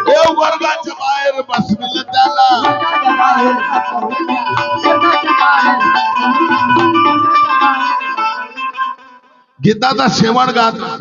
देव वर्गाच्या बाहेर बसविलं त्याला. गीताचा शेवट गाता.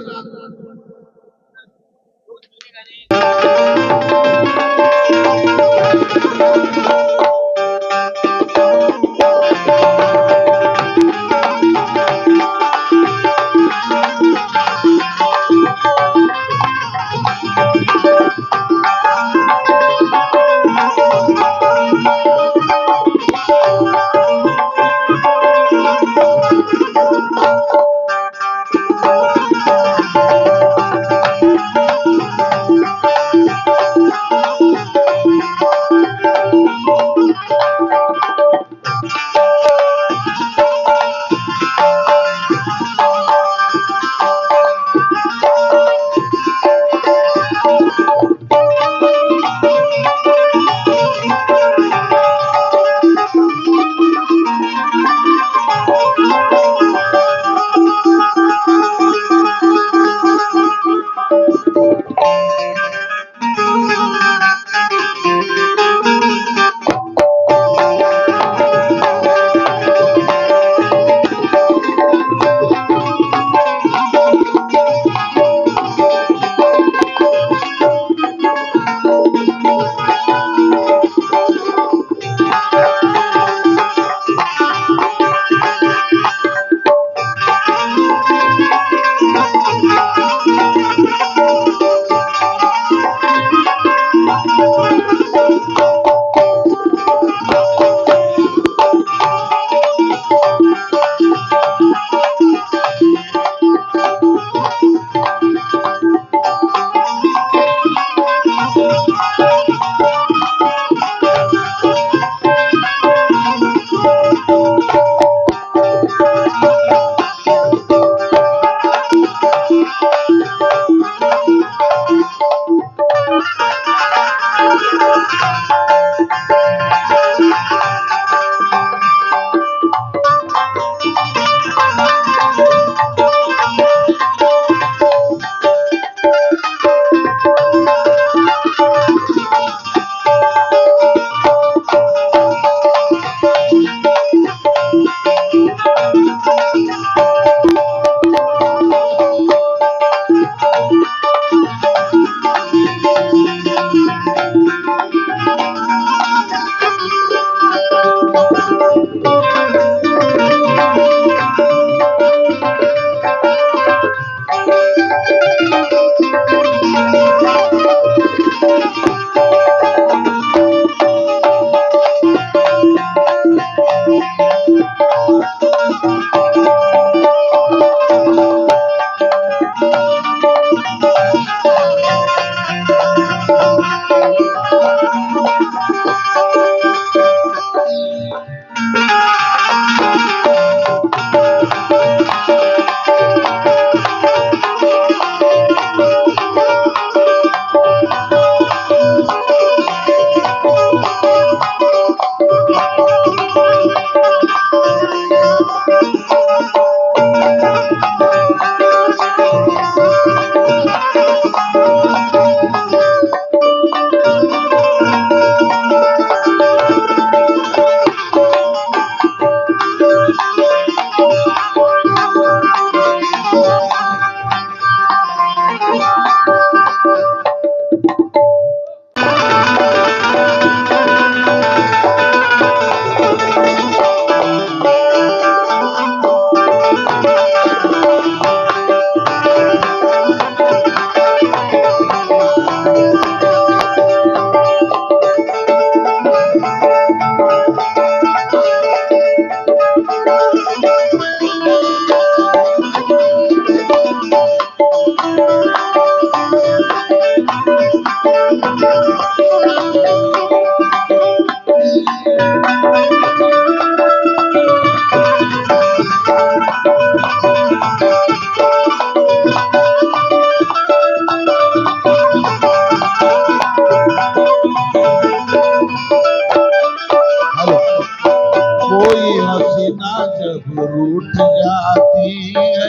कोई हसीना जब रूठ जाती है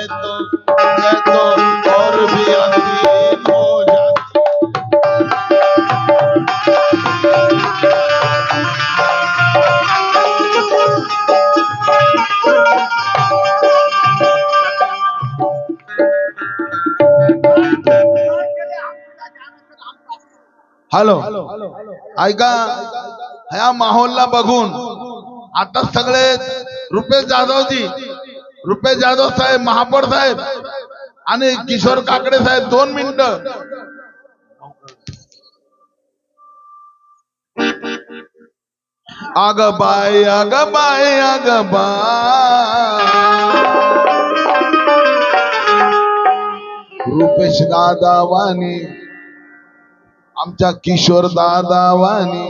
तो और भी हसीन हो जाती। हॅलो ऐका, ह्या माहोलला बघून आता सगळे रुपेश जाधव साहेब, महापौर साहेब आणि किशोर काकडे साहेब 2 मिनिटं. अग बाय अग बाय अग बाय, रुपेश दादा वाणी, आमच्या किशोर दादा वाणी.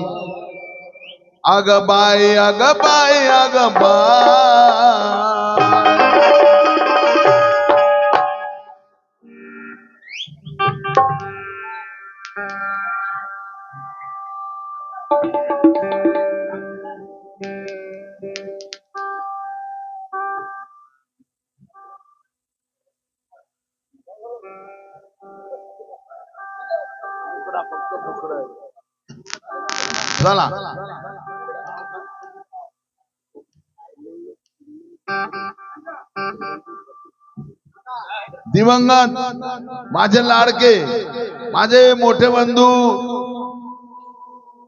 अग बाय अग बाय अग बाय. चला दिवंगत माझे लाडके, माझे मोठे बंधू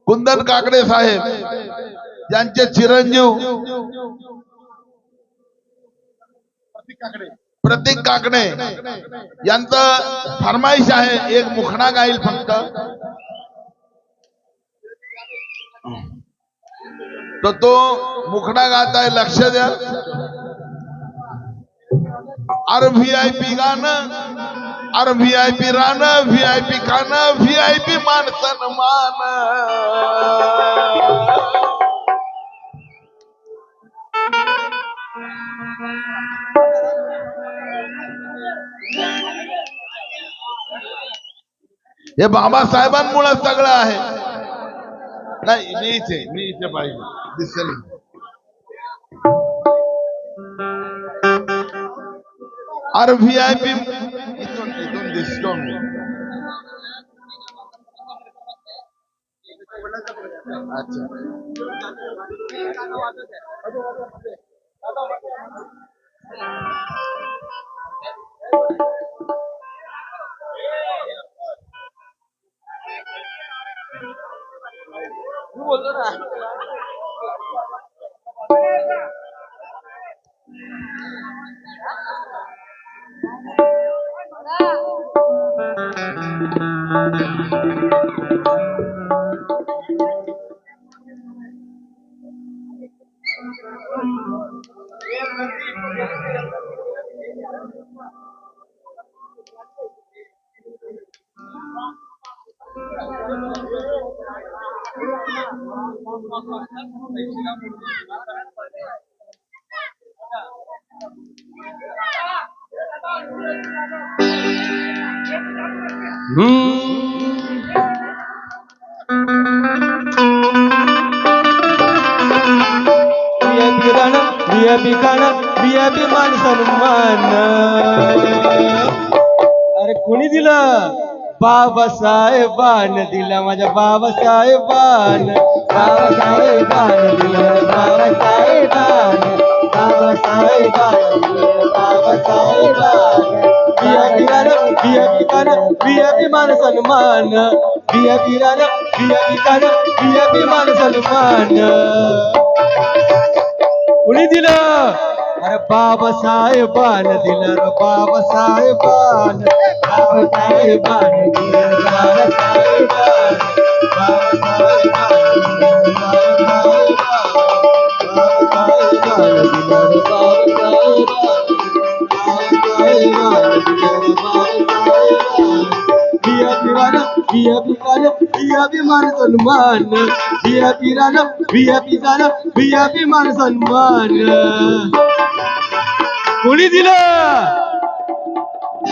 कुंदन काकडे साहेब, त्यांचे चिरंजीव प्रतीक काकडे यांचं फरमाईश आहे, एक मुखडा गाईल फक्त. तो मुखडा गात आहे, लक्ष द्या. अरे VIP गाणं, अरे VIP राणं, VIP खाणं, VIP मान सन्मान. हे बाबासाहेबांमुळे सगळं आहे. नाही मी इथे पाहिजे दिसेल. अरे VIP इथून दिसतो मी. अच्छा बोलतो ना. VIP खाणं, VIP मान सन्मान. अरे कोणी दिलं? बाबासाहेबान दिला, माझ्या बाबासाहेबान. बाबासाहेबान दिलं, बाबासाहेबान. बाबासाहेबांनी VIP मान सन्मान VIP मान सन्मान कुणी दिलं अरे बाबासाहेबान दिलं रे बाबासाहेबान दिलं VIP मान सन्मान VIP मान सन्मान कोणी दिलं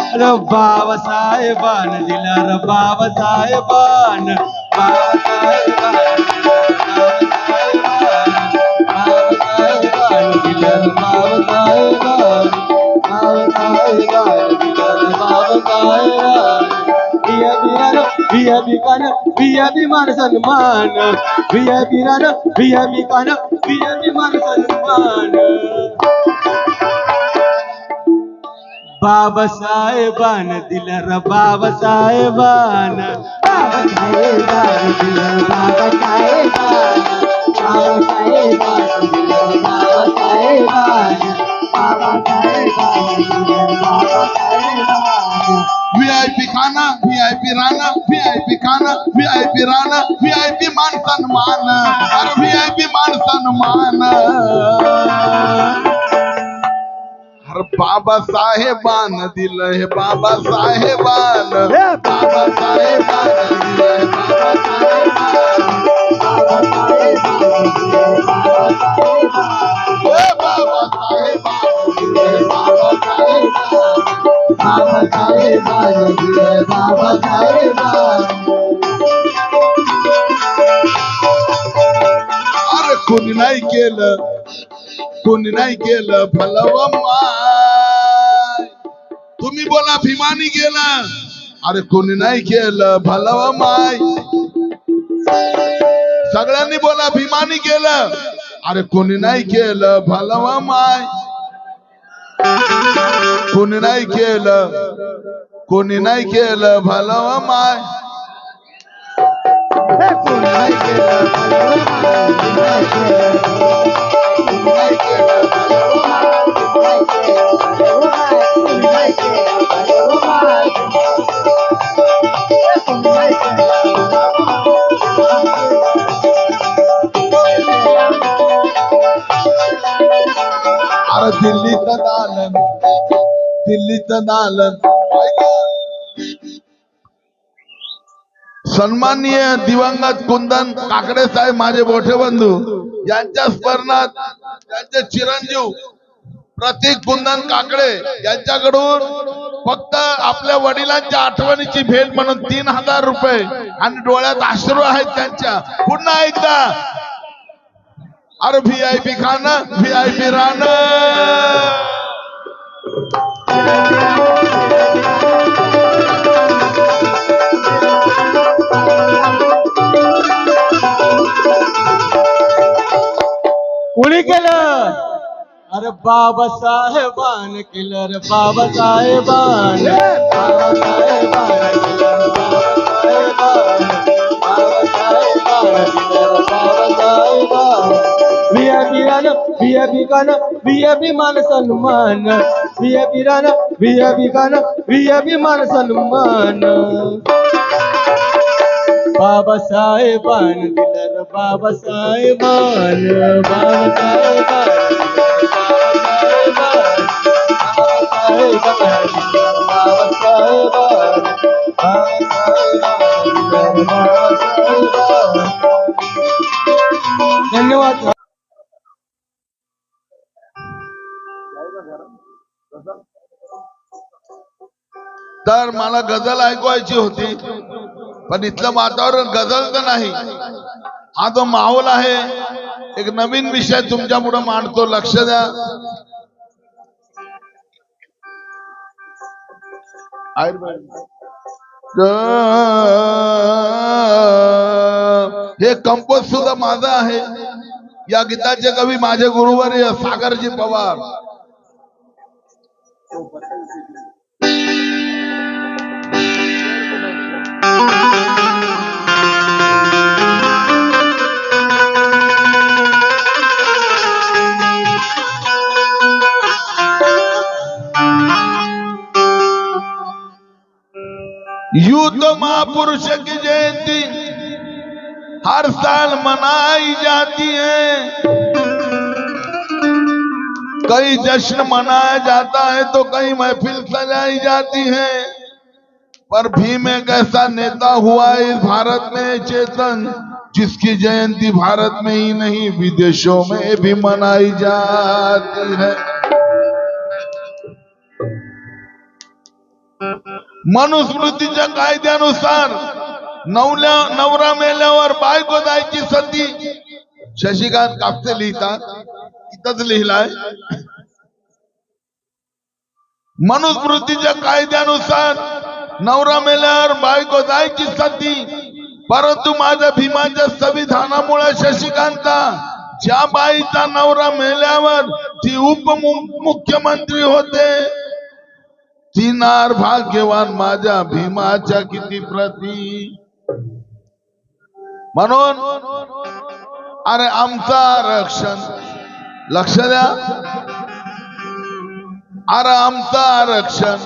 अरे बाबासाहेबान दिलं रे बाबासाहेबान VIP मान सन्मान VIP मान सन्मान बाबासाहेबान दिलं रे बाबासाहेबान दिलं VIP खाना VIP राणा VIP खाना VIP राणा VIP मान सन्मान अरे VIP मान सन्मान अरे बाबासाहेबान दिलं हे बाबासाहेबान बाबासाहेबान दिलं हे बाबासाहेबान अरे कोणी नाही केलं भलव माय तुम्ही बोला भीमानी केलं अरे कोणी नाही केलं भलव माय सगळ्यांनी बोला भीमानी केलं अरे कोणी नाही केलं भलव माय कोणी नाही केलं भलव माय अरे दिल्लीत दालन सन्माननीय दिवंगत कुंदन काकडे साहेब माझे मोठे बंधू यांच्या स्मरणात त्यांचे चिरंजीव प्रतीक कुंदन काकडे यांच्याकडून फक्त आपल्या वडिलांच्या आठवणीची भेट म्हणून 3000 रुपये आणि डोळ्यात अश्रू आहेत त्यांच्या पुन्हा एकदा अरे VIP खाना VIP राणा कोणी केलं अरे बाबासाहेबान केलं रे बाबासाहेबान VIP मान सन्मान VIP मान सन्मान बाबासाहेबान दिलं रे बाबासाहेबान धन्यवाद तर मला गझल ऐकवायची होती पण इथलं वातावरण गझल तर नाही हा तो माहोल आहे एक नवीन विषय तुमच्या पुढे मांडतो लक्ष द्या हे कंपोज सुद्धा माझा आहे या गीताचे कवी माझे गुरुवर्य सागरजी पवार. यूं तो महापुरुष की जयंती हर साल मनाई जाती है, कई जश्न मनाया जाता है तो कई महफिल सजाई जाती है, पर भीम एक ऐसा नेता हुआ इस भारत में चेतन जिसकी जयंती भारत में ही नहीं विदेशों में भी मनाई जाती है. मनुस्मृतीच्या कायद्यानुसार नवरा मेल्यावर बायको जायची सती. शशिकांत कापसे लिहितात, इथंच लिहिलाय. मनुस्मृतीच्या कायद्यानुसार नवरा मेल्यावर बायको जायची सती, परंतु माझ्या भीमाच्या संविधानामुळे शशिकांता ज्या बाईचा नवरा मेल्यावर ती उपमुख्यमंत्री होते, ती नार भाग्यवान माझ्या भीमाच्या किती प्रती. म्हणून अरे आमचं आरक्षण, लक्ष द्या, अरे आमचं आरक्षण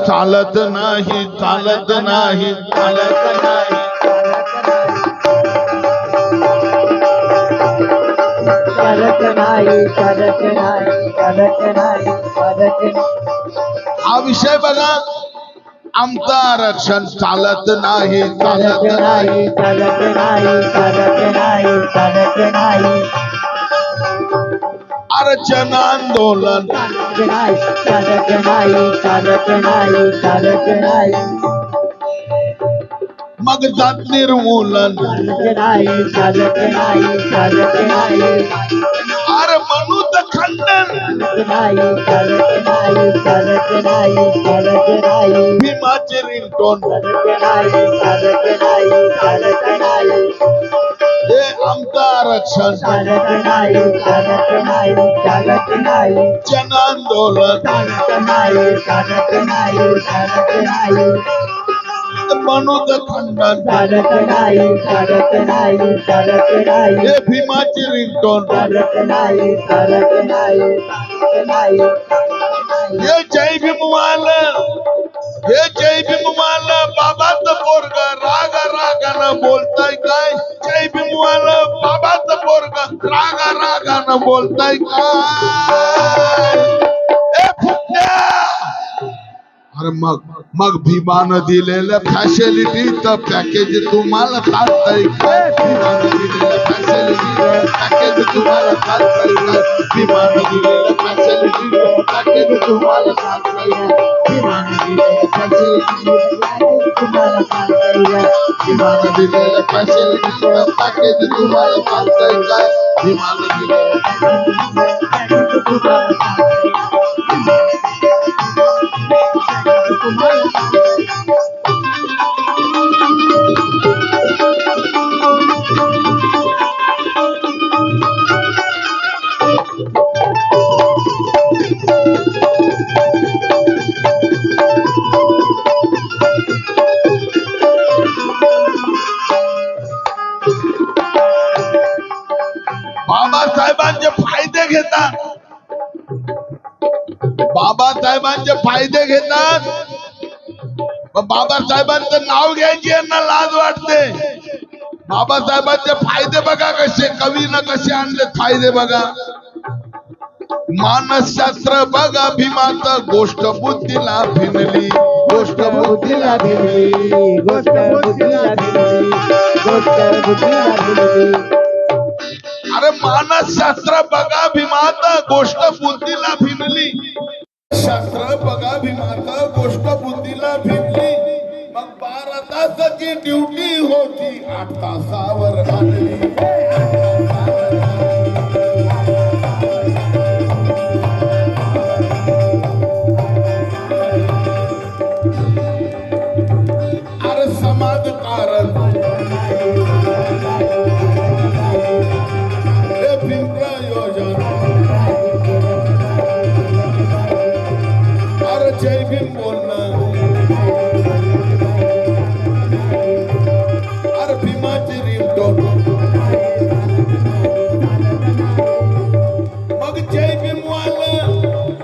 चालत नाही, चालत नाही, चालत नाही. चालत नाही, चालत नाही, चालत नाही, चालत नाही. हा विषय बघा, आमचं आरक्षण चालत नाही, चालत नाही, चालत नाही, चालत नाही, चालत नाही. आरक्षण आंदोलन चालत नाही, चालत नाही, चालत नाही, चालत नाही. मग जात निर्मूलन चालत नाही, चालत नाही, चालत नाही. अरे मनुत खंडन चालत नाही, चालत नाही, चालत नाही, चालत नाही. भीमाचे रिंगटोन चालत नाही, चालत नाही, चालत नाही. हे आमचं आरक्षण चालत नाही, चालत नाही, चालत नाही. जन आंदोलन चालत नाही, चालत नाही, चालत नाही. मनुत खंडन चालत नाही, चालत नाही, चालत नाही. हे भीमाचे रिंगटोन चालत नाही, चालत नाही, चालत नाही. हे जय भीमवाल, हे जय भीमवाल बाबाचं पोरग राग रागानं बोलताय काय. जय भीमवाल बाबाचं पोरग राग रागानं बोलताय काय. ए फुटण्या, अरे मग भीमानं दिलेलं फॅसिलिटी तर पॅकेज तुम्हाला चालतंय काय. भीमानं दिलेलं फॅसिलिटी पॅकेज तुम्हाला चालतंय काय. भीमानं दिलेलं फॅसिलिटी पॅकेज तुम्हाला चालतंय काय. भीमानं दिलेलं फॅसिलिटी तुम्हाला सांगता भीमानं दिलेलं फॅसिलिटी पॅकेज तुम्हाला चालतंय काय. भीमानं दिलेलं बाबासाहेबांचे फायदे घेतात, बाबासाहेबांचे फायदे घेतात. बाबासाहेबांचं नाव घ्यायची यांना लाज वाटते. बाबासाहेबांचे फायदे बघा कसे, कवीनं कसे आणले फायदे बघा. मानसशास्त्र बघा भीमाचं, गोष्ट बुद्धीला भिनली, गोष्ट बुद्धीला भिनली, गोष्ट बुद्धीला भिनली, गोष्ट बुद्धीला भिनली. अरे मानसशास्त्र बघा भीमाचं, गोष्ट बुद्धीला भिनली. शास्त्र बघा भीमाचं, गोष्ट बुद्धीला भिनली. मग 12 तासाची ड्युटी होती 8 तासावर आणली. अरे समाजकारण भीम बोलणं अरे भीमाची रिंगटोन मग जय भीमवालं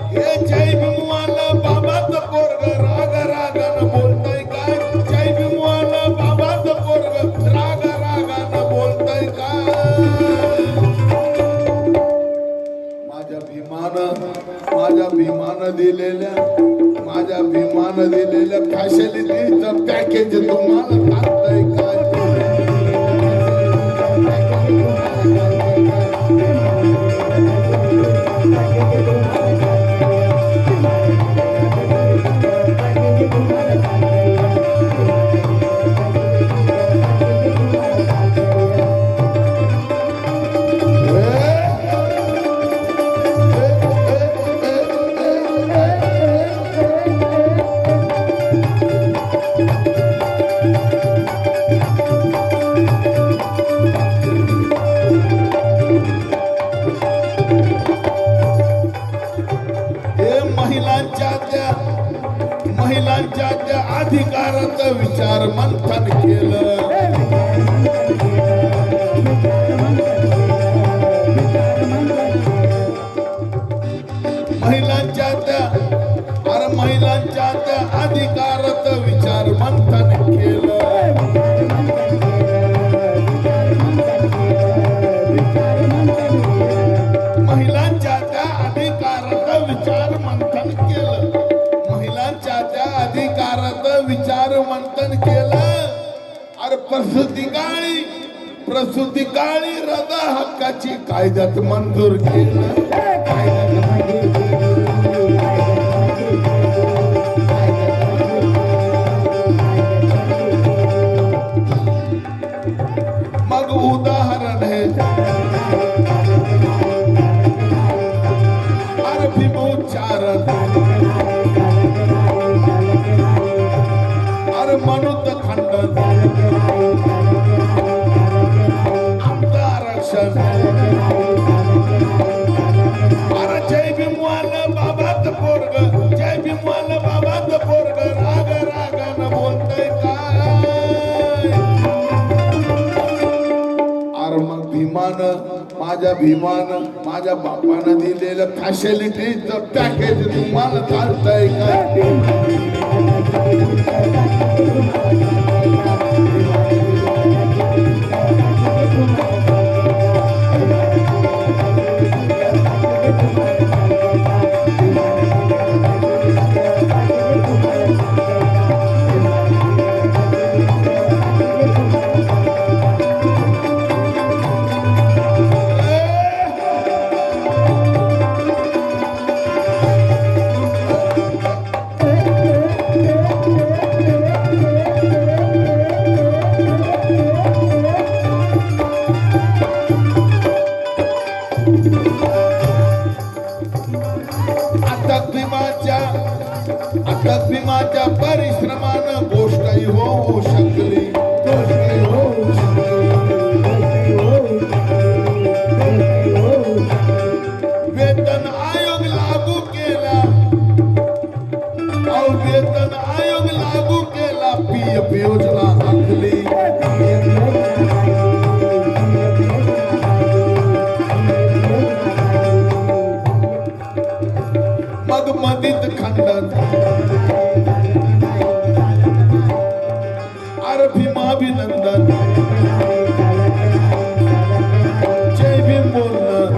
हे जय भीमवालं बाबाचं पोरग राग रागानं बोलतय काय जय भीमवालं बाबाचं पोरग राग रागानं बोलतय काय माझ्या भीमानं दिलेल्या फॅसिलिटीचं पॅकेज तुम्हाला सांगताय काय महिलांच्या त्या अधिकाराचं विचार मंथन केलं महिलांच्या त्या अधिकाराचं विचार मंथन केलं महिलांच्या त्या अधिकाराचं विचार मंथन केलं अधिकाराचं विचार मंथन केलं अरे प्रसूती काळी रजा हक्काची कायद्यात मंजूर केलं मग उदाहरण है अरे भीमोच्चारण मनुत खंडन आमचं आरक्षण अरे जय भीमवालं बाबाचं पोरग जय भीमवालं बाबाचं पोरग राग रागानं बोलतय काय अरे मग माझ्या बापानं दिलेलं फॅसिलिटीचं पॅकेज तुम्हाला चालतंय काय भीमाच्या परिश्रमानं गोष्टही होऊ शकली वेतन आयोग लागू केला वेतन आयोग लागू केला पीएफ योजना आखली मग मधित खंडन अरे भीमाभिनंदन जय भीम बोलणं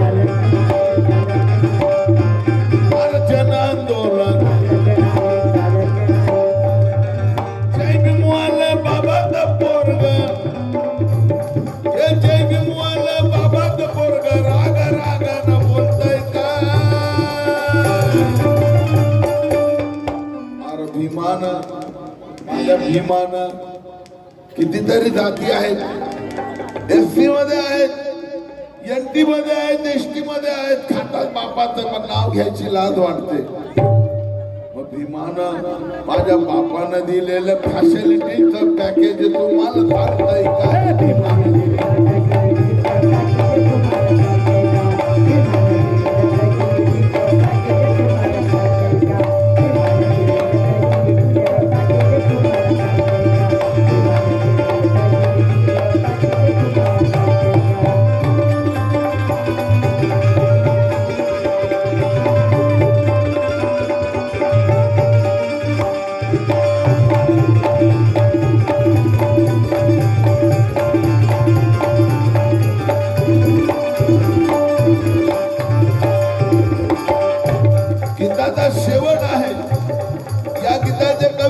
अरे जन आंदोलन जय भीमवालं बाबाचं पोरग जय भीमवालं बाबाचं पोरग राग रागानं बोलतय का अरे भीमानं कितीतरी जाती आहेत एसटी मध्ये आहेत एनटी मध्ये आहेत एसटी मध्ये आहेत खातात बापाचं पण नाव घ्यायची लाज वाटते मग भीमानं माझ्या बापानं दिलेलं फॅसिलिटीचं पॅकेज तुम्हाला सांगताय काय भीमानं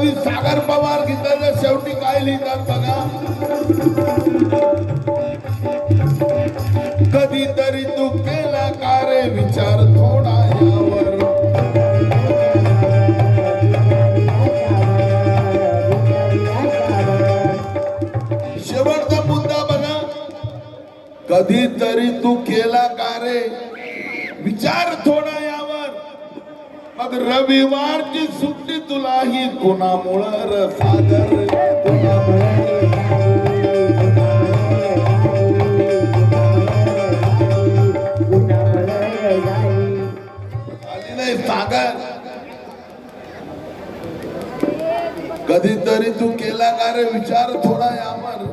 रवी सागर पवार गीताच्या शेवटी काय लिहितात बघा. कधीतरी तू केला का रे विचार थोडा यावर. शेवटचा मुद्दा बघा. कधीतरी तू केला का रे विचार थोडा यावर. मग रविवारची सुट्टी तुला ही कोणामुळं र सागर. आली नाही सागर. कधीतरी तू केला का रे विचार थोडा यावर.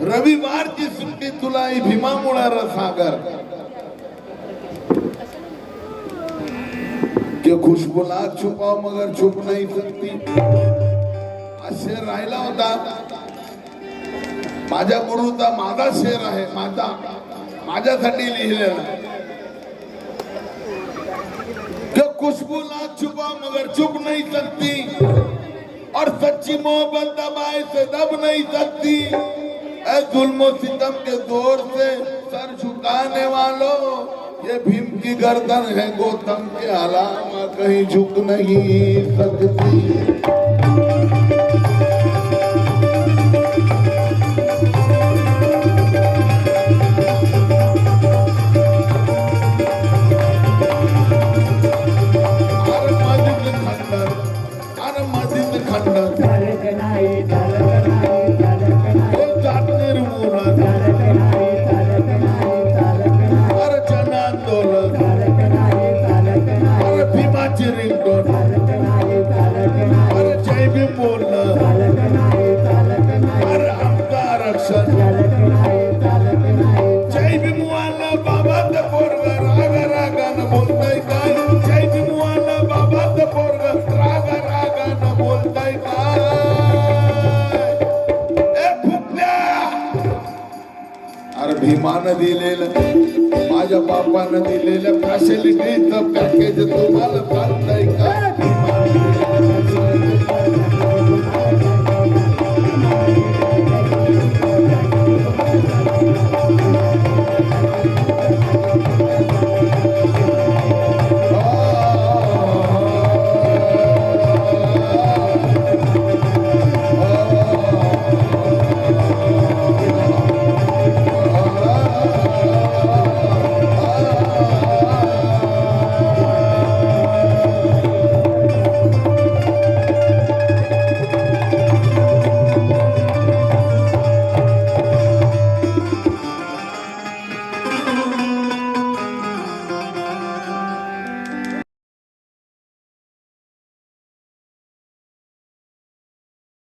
रविवारची सुट्टी तुला ही भीमामुळं र सागर. कि खुशबू लाख छुपाव मगर छुप नहीं सकती. हा शेर राहिला होता माझ्या गुरुचा. माझा शेर आहे, माझ्यासाठी लिहिलेला. कि खुशबू लाख छुपाव मगर छुप नहीं सकती और सच्ची मोहब्बत दबाए से दब नहीं सकती. ऐ जुल्म सितम के जोर से सर झुकाने वालों, ये भीम की गर्दन है गौतम के अलावा कहीं झुक नहीं सकती. भीमानं दिलेलं माझ्या बापानं दिलेलं फॅसिलिटीचं पॅकेज तुम्हाला चालतंय